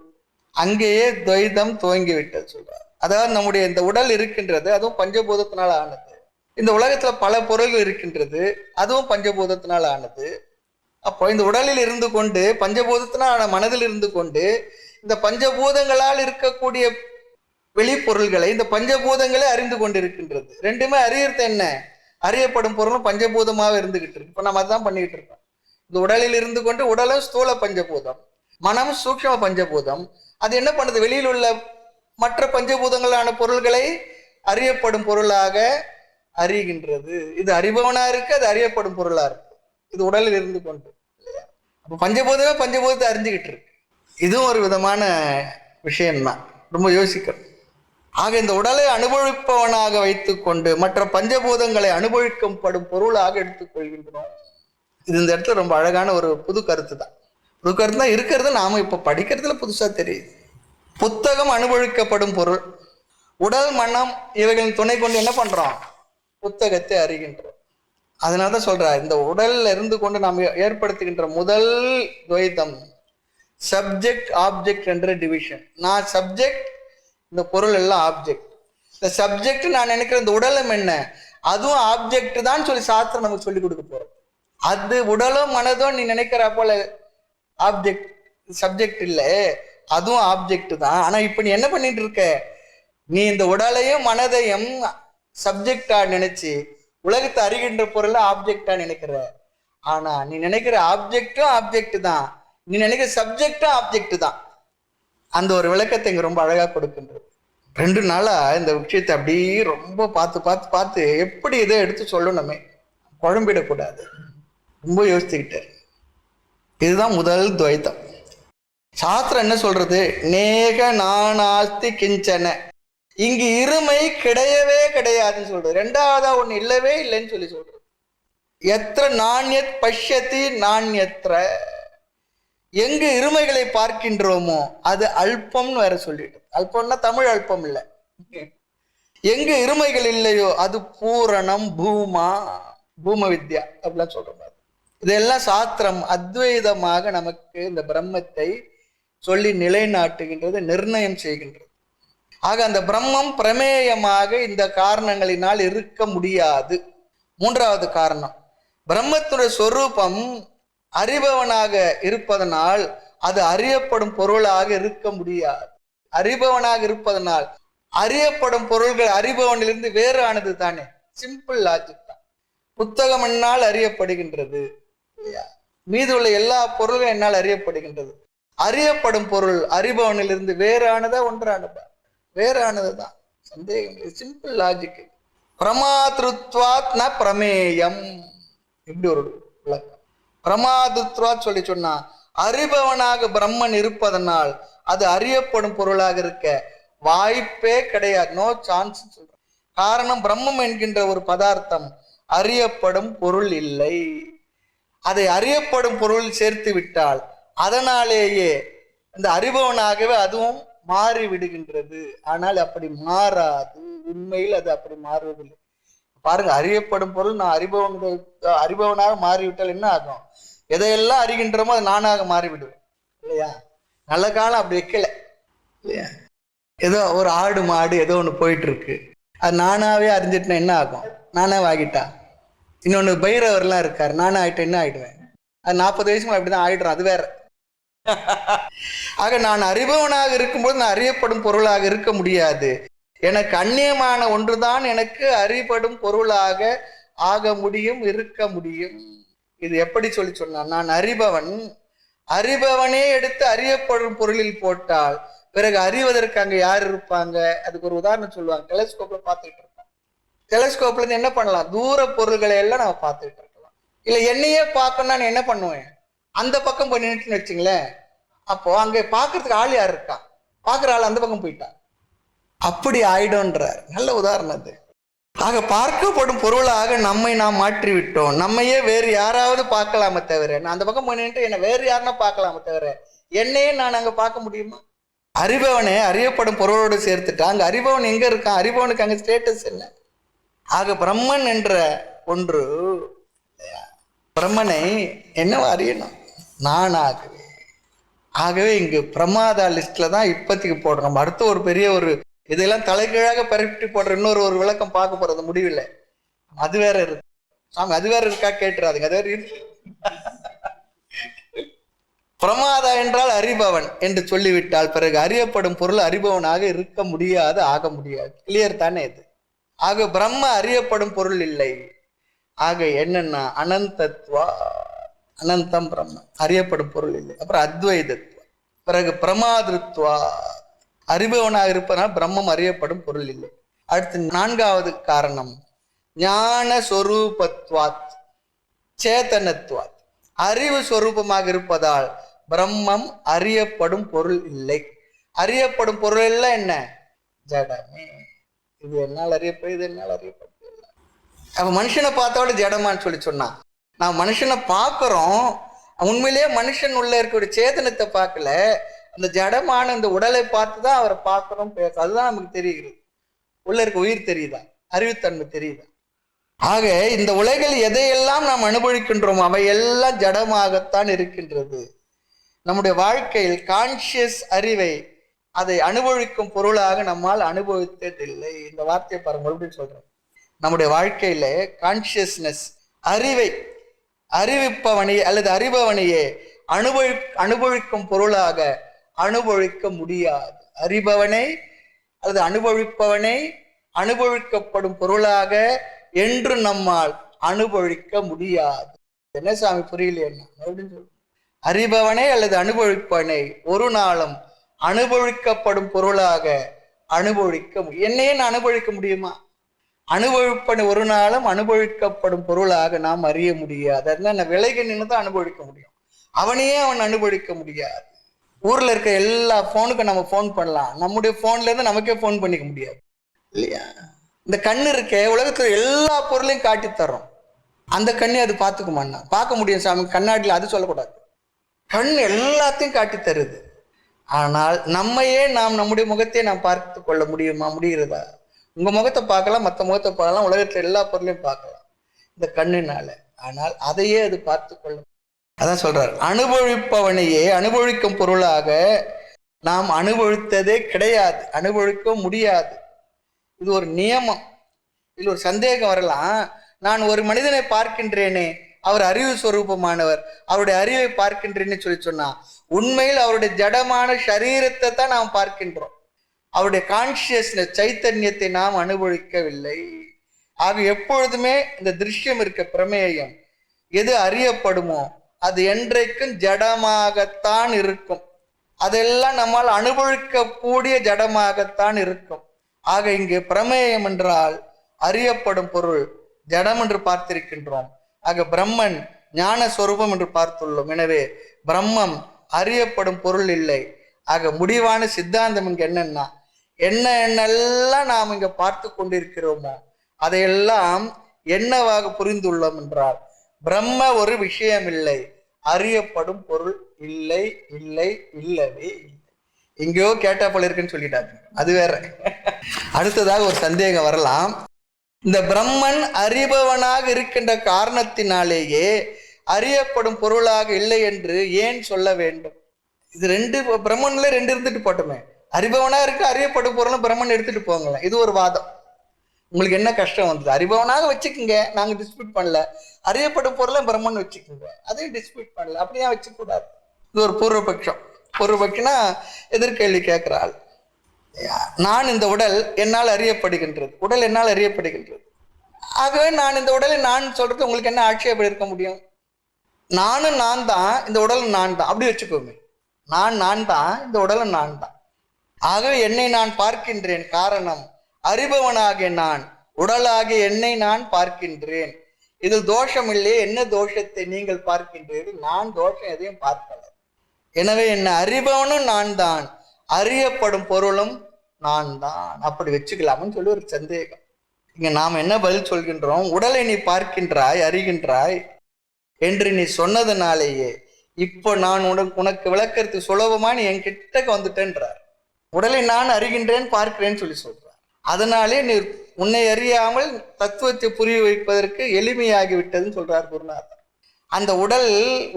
அங்கேயே துவைதம் துவங்கிவிட்டது சொல்றார். அதாவது நம்முடைய இந்த உடல் இருக்கின்றது, அதுவும் பஞ்சபூதத்தினால் ஆனது. இந்த உலகத்துல பல பொருள்கள் இருக்கின்றது, அதுவும் பஞ்சபூதத்தினால் ஆனது. அப்போ இந்த உடலில் இருந்து கொண்டு பஞ்சபூதத்தினால் மனதில் இருந்து கொண்டு இந்த பஞ்சபூதங்களால் இருக்கக்கூடிய வெளிப்பொருள்களை இந்த பஞ்சபூதங்களே அறிந்து கொண்டிருக்கின்றது. ரெண்டுமே அறியறது என்ன? அறியப்படும் பொருளும் பஞ்சபூதமாக இருந்துகிட்டு இருக்கு. இப்போ நம்ம அதுதான் பண்ணிக்கிட்டு இருக்கோம். இந்த உடலில் இருந்து கொண்டு உடலும் ஸ்தூல பஞ்சபூதம், மனம் சூக்ஷ்ம பஞ்சபூதம். அது என்ன பண்ணுது? வெளியில் உள்ள மற்ற பஞ்சபூதங்களான பொருள்களை அறியப்படும் பொருளாக அறிகின்றது. இது அறிபவனா இருக்கு, அது அறியப்படும் பொருளா இருக்கு. இது உடலில் இருந்து கொண்டு இல்லையா? அப்போ பஞ்சபூதமே பஞ்சபூதத்தை அறிஞ்சுக்கிட்டு இருக்கு. இதுவும் ஒரு விதமான விஷயம்தான், ரொம்ப யோசிக்கணும். ஆக இந்த உடலை அனுபவிப்பவனாக வைத்துக்கொண்டு மற்ற பஞ்சபூதங்களை அனுபவிக்கப்படும் பொருளாக எடுத்துக்கொள்கின்றோம். இது இந்த இடத்துல ரொம்ப அழகான ஒரு புது கருத்து தான். புது கருத்து தான் இருக்கிறது, நாம இப்ப படிக்கிறதுல புதுசா தெரியுது. புத்தகம் அனுபவிக்கப்படும் பொருள். உடல் மனம் இவைகளின் துணை கொண்டு என்ன பண்றோம்? புத்தகத்தை அறிகின்றோம். அதனாலதான் சொல்ற, இந்த உடல்ல இருந்து கொண்டு நாம் ஏற்படுத்துகின்ற முதல் துவைதம் சப்ஜெக்ட் ஆப்ஜெக்ட் என்ற டிவிஷன். நான் சப்ஜெக்ட், இந்த பொருள் எல்லாம் ஆப்ஜெக்ட். இந்த சப்ஜெக்ட் நான் நினைக்கிற இந்த உடலும் என்ன, அதுவும் ஆப்ஜெக்ட் தான் சொல்லி சாஸ்திரம் நமக்கு சொல்லி கொடுக்க போறோம். அது உடலும் மனதும் நீ நினைக்கிற போல ஆப்ஜெக்ட், சப்ஜெக்ட் இல்லை, அதுவும் ஆப்ஜெக்ட் தான். ஆனா இப்ப நீ என்ன பண்ணிட்டு இருக்க, நீ இந்த உடலையும் மனதையும் சப்ஜெக்டா நினைச்சு உலகத்தை அறிகின்ற பொருளை ஆப்ஜெக்டா நினைக்கிற. ஆனா நீ நினைக்கிற ஆப்ஜெக்டும் ஆப்ஜெக்ட் தான், நீ நினைக்கிற சப்ஜெக்டும் ஆப்ஜெக்ட் தான். அந்த ஒரு விளக்கத்தை இங்க ரொம்ப அழகா கொடுக்கின்றது. 2 நாளா இந்த விஷயத்தை அப்படியே ரொம்ப பார்த்து பார்த்து பார்த்து எப்படி இதை எடுத்து சொல்லணுமே, குழம்பிடக்கூடாது, ரொம்ப யோசிச்சுக்கிட்டேன். இதுதான் முதல் துவைத்தம். சாஸ்திரம் என்ன சொல்றது? நேக நானாஸ்தி கிஞ்சன, இங்கு இருமை கிடையவே கிடையாதுன்னு சொல்றது. 2வதா ஒண்ணு இல்லவே இல்லைன்னு சொல்லி சொல்றது. எத்திர நாண்யத் பஷ்யதி நாண்யத்ர, எங்கு இருமைகளை பார்க்கின்றோமோ அது அல்பம்னு வேற சொல்லிட்டு. அல்பம்னா தமிழ் அல்பம் இல்லை. எங்கு இருமைகள் இல்லையோ அது பூரணம் பூமா, பூம வித்யா அப்படிலாம் சொல்ற மாதிரி. இதெல்லாம் சாஸ்திரம் அத்வைதமாக நமக்கு இந்த பிரம்மத்தை சொல்லி நிலைநாட்டுகின்றது, நிர்ணயம் செய்கின்றது. ஆக அந்த பிரம்மம் பிரமேயமாக இந்த காரணங்களினால் இருக்க முடியாது. 3வது காரணம், பிரம்மத்துடைய சொரூபம் அறிபவனாக இருப்பதனால் அது அறியப்படும் பொருளாக இருக்க முடியாது. அறிபவனாக இருப்பதனால் அறியப்படும் பொருள்கள் அறிபவனிலிருந்து வேறு ஆனது தானே. சிம்பிள் லாஜிக் தான். புத்தகம் என்னால் அறியப்படுகின்றது, மீது உள்ள எல்லா பொருள்களும் என்னால் அறியப்படுகின்றது. அறியப்படும் பொருள் அறிபவனிலிருந்து வேறானதா ஒன்றானதா? வேறானதுதான், சந்தேகம். Simple logic. பிரமாத்ருத்வாத் ந பிரமேயம், இப்படி ஒரு விளக்கம். பிரமாதுத்வாத் சொல்லி சொன்னா அறிபவனாக பிரம்மன் இருப்பதனால் அது அறியப்படும் பொருளாக இருக்க வாய்ப்பே கிடையாது, நோ சான்ஸ் சொல்ற. காரணம், பிரம்மம் என்கின்ற ஒரு பதார்த்தம் அறியப்படும் பொருள் இல்லை. அதை அறியப்படும் பொருள் சேர்த்து விட்டால் அதனாலேயே இந்த அறிபவனாகவே அதுவும் மாறி விடுகின்றது. ஆனால் அப்படி மாறாது, உண்மையில் அது அப்படி மாறுவதில்லை. பாருங்க, அறியப்படும் பொருள் நான் அறிபவனாக மாறிவிட்டால் என்ன ஆகும்? எதையெல்லாம் அறிகின்றமோ அது நானாக மாறிவிடுவேன் இல்லையா? நல்ல காலம் அப்படி வைக்கல இல்லையா? ஏதோ ஒரு ஆடு மாடு ஏதோ ஒன்று போயிட்டு இருக்கு, அது நானாவே அறிஞ்சிட்டுனா என்ன ஆகும்? நானாவே ஆகிட்டா. இன்னொன்று பைரவர்லாம் இருக்காரு, நானே ஆகிட்டேன் என்ன ஆயிடுவேன்? அது 40 வயசுக்கு அப்படிதான் ஆயிடுறோம், அது வேற. ஆக நான் அறிபவனாக இருக்கும்போது நான் அறியப்படும் பொருளாக இருக்க முடியாது. எனக்கு அந்நியமான ஒன்றுதான் எனக்கு அறிபடும் பொருளாக ஆக முடியும், இருக்க முடியும். இது எப்படி சொல்லி சொன்னான்? நான் அறிபவன், அறிபவனே எடுத்து அறியப்படும் பொருளில் போட்டால் பிறகு அறிவதற்கு அங்க யார் இருப்பாங்க? அதுக்கு ஒரு உதாரணம் சொல்லுவாங்க. டெலஸ்கோப்ல பார்த்துட்டு இருப்போம். டெலஸ்கோப்ல இருந்து என்ன பண்ணலாம்? தூர பொருள்களை எல்லாம் நம்ம பார்த்துட்டு இருக்கலாம். இல்ல என்னையே பார்க்கணும்னா நான் என்ன பண்ணுவேன்? அந்த பக்கம் போய் நின்றுட்டுன்னு வச்சுங்களேன், அப்போ அங்க பாக்குறதுக்கு ஆள் யார் இருக்கா? பாக்குற ஆள் அந்த பக்கம் போயிட்டான், அப்படி ஆயிடும்ன்றார். நல்ல உதாரணம் அது. ஆக பார்க்கப்படும் பொருளாக நம்மை நாம் மாற்றி விட்டோம். நம்மையே வேறு யாராவது பார்க்கலாமே தவிர, நான் அந்த பக்கம் போயிட்டு என்ன வேறு யாருன்னா பார்க்கலாமே தவிர என்னையே நான் அங்க பார்க்க முடியுமா? அறிபவனே அறியப்படும் பொருளோடு சேர்த்துட்டா அங்க அறிபவன் எங்க இருக்கான்? அறிபவனுக்கு அங்க ஸ்டேட்டஸ் என்ன? ஆக பிரம்மன் என்ற ஒன்று, பிரம்மனை என்னவா அறியணும்? நானாகவே. ஆகவே இங்கு பிரமாதா லிஸ்ட்ல தான் இப்போதைக்கு போடுறோம். அடுத்த ஒரு பெரிய ஒரு இதெல்லாம் தலைகீழாக பரப்பி போடுற இன்னொரு விளக்கம் பார்க்க போறது முடிவில்லை. அது வேற இருக்கு சாமி, அது வேற இருக்கா கேட்டுறாதுங்க, அது வேற இருக்கு. பிரமாதா என்றால் அறிபவன் என்று சொல்லிவிட்டால் பிறகு அறியப்படும் பொருள் அறிபவனாக இருக்க முடியாது, ஆக முடியாது. கிளியர் தானே இது? ஆக பிரம்ம அறியப்படும் பொருள் இல்லை. ஆக என்னன்னா அனந்தத்வா, அனந்தம் பிரம்ம, அறியப்படும் பொருள் இல்லை. அப்புறம் அத்வைதத்துவம், பிறகு பிரமாதிருத்வா, அறிபவனாக இருப்பதனால் பிரம்மம் அறியப்படும் பொருள் இல்லை. அடுத்து 4வது காரணம் ஞான சொரூபத்வாத் சேதனத்வாத், அறிவு சொரூபமாக இருப்பதால் பிரம்மம் அறியப்படும் பொருள் இல்லை. அறியப்படும் பொருள் எல்லாம் என்ன? ஜடமே. இது என்னால் அறியப்படும், இது என்னால் அறியப்படும். அப்ப மனுஷனை பார்த்தாலும் ஜடமான்னு சொல்லி சொன்னான். நான் மனுஷனை பார்க்குறோம், உண்மையிலேயே மனுஷன் உள்ள இருக்கிற சேதனத்தை பார்க்கல, அந்த ஜடமான அந்த உடலை பார்த்து தான் அவரை பார்க்குறோம், பேசுறோம். அதுதான் நமக்கு தெரிகிறது. உள்ள இருக்க உயிர் தெரியுதா, அறிவுத்தன்மை தெரியுதா? ஆக இந்த உலகில் எதையெல்லாம் நாம் அனுபவிக்கின்றோம் அவை எல்லாம் ஜடமாகத்தான் இருக்கின்றது. நம்முடைய வாழ்க்கையில் கான்சியஸ் அறிவை அதை அனுபவிக்கும் பொருளாக நம்மால் அனுபவித்ததில்லை. இந்த வார்த்தையை பாருங்க, மறுபடியும் சொல்றேன். நம்முடைய வாழ்க்கையில கான்சியஸ்னஸ் அறிவை அறிவிப்பவனையே அல்லது அறிபவனையே அனுபவிக்கும் பொருளாக அனுபவிக்க முடியாது. அறிபவனை அல்லது அனுபவிப்பவனை அனுபவிக்கப்படும் பொருளாக என்று நம்மால் அனுபவிக்க முடியாது. என்ன சாமி புரியல என்ன அப்படின்னு சொல்லு. அறிபவனை அல்லது அனுபவிப்பவனை ஒரு நாளும் அனுபவிக்கப்படும் பொருளாக அனுபவிக்க முடியும். என்னையே நான் அனுபவிக்க முடியுமா? அனுபவிப்பனை ஒரு நாளும் அனுபவிக்கப்படும் பொருளாக நாம் அறிய முடியாது. அதனால விலகி நின்று தான் அனுபவிக்க முடியும். அவனையே அவன் அனுபவிக்க முடியாது. ஊர்ல இருக்க எல்லா போனுக்கும் நம்ம போன் பண்ணலாம், நம்முடைய போன்ல இருந்து நமக்கே போன் பண்ணிக்க முடியாது இல்லையா? இந்த கண்ணு இருக்க உலகத்துல எல்லா பொருளையும் காட்டி தர்றோம், அந்த கண்ணை அது பார்த்துக்குமான்னா? பார்க்க முடியும் சாமி, கண்ணாடியில் அது சொல்லக்கூடாது. கண் எல்லாத்தையும் காட்டி தருது. ஆனால் நம்மையே நாம் நம்முடைய முகத்தையே நாம் பார்த்து கொள்ள முடியுமா? முடிகிறதா? உங்க முகத்தை பார்க்கலாம், மற்ற முகத்தை பார்க்கலாம், உலகத்துல எல்லா பொருளையும் பார்க்கலாம் இந்த கண்ணினால. ஆனால் அதையே அது பார்த்து கொள்ள. அதான் சொல்றார், அனுபவிப்பவனையே அனுபவிக்கும் பொருளாக நாம் அனுபவித்ததே கிடையாது, அனுபவிக்க முடியாது. இது ஒரு நியமம். இது ஒரு சந்தேகம் வரலாம். நான் ஒரு மனிதனை பார்க்கின்றேனே, அவர் அறிவு ஸ்வரூபமானவர், அவருடைய அறிவை பார்க்கின்றேன்னு சொன்னா உண்மையில் அவருடைய ஜடமான சரீரத்தை தான் நாம் பார்க்கின்றோம். அவருடைய கான்சியஸ்னஸ் சைத்தன்யத்தை நாம் அனுபவிக்கவில்லை. ஆக எப்பொழுதுமே இந்த திருஷ்யம் இருக்க பிரமேயம் எது அறியப்படுமோ அது என்றைக்கும் ஜடமாகத்தான் இருக்கும். அதெல்லாம் நம்மால் அனுபவிக்க கூடிய ஜடமாகத்தான் இருக்கும். ஆக இங்கே பிரமேயம் என்றால் அறியப்படும் பொருள் ஜடம் என்று பார்த்திருக்கின்றோம். ஆக பிரம்மன் ஞான சொரூபம் என்று பார்த்துள்ளோம். எனவே பிரம்மம் அறியப்படும் பொருள் இல்லை. ஆக முடிவான சித்தாந்தம் இங்க என்னன்னா, என்னென்னலாம் நாம் இங்க பார்த்து கொண்டிருக்கிறோமோ அதையெல்லாம் என்னவாக புரிந்துள்ளோம் என்றால் பிரம்ம ஒரு விஷயம் இல்லை, அறியப்படும் பொருள் இல்லை, இல்லை, இல்லவே இல்லை. எங்கேயோ கேட்டா போல இருக்குன்னு சொல்லிட்டாங்க, அது வேற. அடுத்ததாக ஒரு சந்தேகம் வரலாம். இந்த பிரம்மன் அறிபவனாக இருக்கின்ற காரணத்தினாலேயே அறியப்படும் பொருளாக இல்லை என்று ஏன் சொல்ல வேண்டும்? இது ரெண்டு, பிரம்மன்ல ரெண்டு இருந்துட்டு போட்டோமே. அறிபவனா இருக்கு, அறியப்படும் பொருளும் பிரம்மன் எடுத்துட்டு போங்களேன். இது ஒரு வாதம். உங்களுக்கு என்ன கஷ்டம் வந்தது? அறிபவனாக வச்சுக்கோங்க, நாங்க டிஸ்பியூட் பண்ணல. அறியப்படும் பொருளும் பிரம்மன் வச்சுக்கோங்க, அதையும் டிஸ்பியூட் பண்ணல. அப்படியே வச்சுக்க கூடாது. இது ஒரு பூர்வபட்சம். பூர்வபட்சம்னா எதிர்கேள்வி கேட்கிற ஆள். நான் இந்த உடல் என்னால் அறியப்படுகின்றது, உடல் என்னால் அறியப்படுகின்றது. ஆகவே நான் இந்த உடலை நான் சொல்றது உங்களுக்கு என்ன ஆட்சேபம் இருக்க முடியும்? நானும் நான் தான், இந்த உடலும் நான் தான், அப்படி வச்சுக்கோங்க. நான் தான், இந்த உடலும் நான் தான். ஆகவே என்னை நான் பார்க்கின்றேன். காரணம், அறிபவனாகிய நான் உடலாகிய என்னை நான் பார்க்கின்றேன். இதில் தோஷம் இல்லையே. என்ன தோஷத்தை நீங்கள் பார்க்கின்றீர்கள்? நான் தோஷம் எதையும் பார்க்கல. எனவே என்ன அறிபவனும் நான் தான், அறியப்படும் பொருளும் நான் தான். அப்படி வச்சுக்கலாம்னு சொல்லி ஒரு சந்தேகம். இங்க நாம் என்ன பதில் சொல்கின்றோம்? உடலை நீ பார்க்கின்றாய், அறிகின்றாய் என்று நீ சொன்னதுனாலேயே இப்போ நான் உனக்கு விளக்கறது சுலபமா நீ என் கிட்டக்கு வந்துட்டேன்றார். உடலை நான் அறிகின்றேன், பார்க்கிறேன்னு சொல்லி சொல்றார். அதனாலே நீ உன்னை அறியாமல் தத்துவத்தை புரிய வைப்பதற்கு எளிமையாகி விட்டதுன்னு சொல்றார் குருநாதர். அந்த உடல்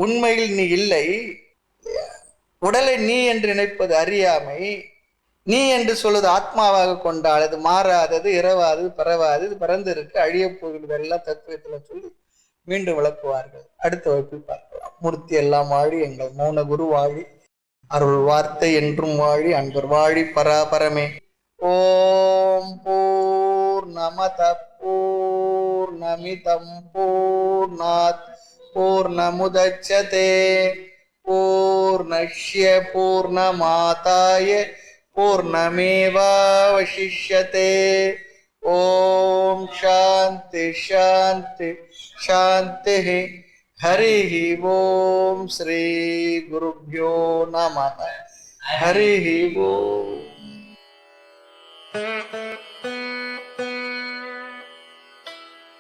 உண்மையில் நீ இல்லை. உடலை நீ என்று நினைப்பது அறியாமை. நீ என்று சொல்வது ஆத்மாவாக கொண்டால் அது மாறாதது, இரவாதது, பரவாது, இது பறந்து இருக்கு, அழிய போகிறது, எல்லாம் தத்துவத்துல சொல்லி மீண்டும் விளக்குவார்கள். அடுத்த வகுப்பில் பார்க்கலாம். மூர்த்தி எல்லாம் வாழி, எங்கள் மௌன குரு வாழி, அருள் வார்த்தை என்றும் வாழி, அன்பர் வாழி, பராபரமே. ஓம் பூர்ணமத பூர்ணமிதம் பூர்ணாத் பூர்ணமுதச்யதே பூர்ணஸ்ய பூர்ணமாதாய பூர்ணமேவாவசிஷ்யதே. ஓம் சாந்தி சாந்தி சாந்தி. ஹரி ஓம். ஸ்ரீ குருப்யோ நமः. ஹரி ஓம்.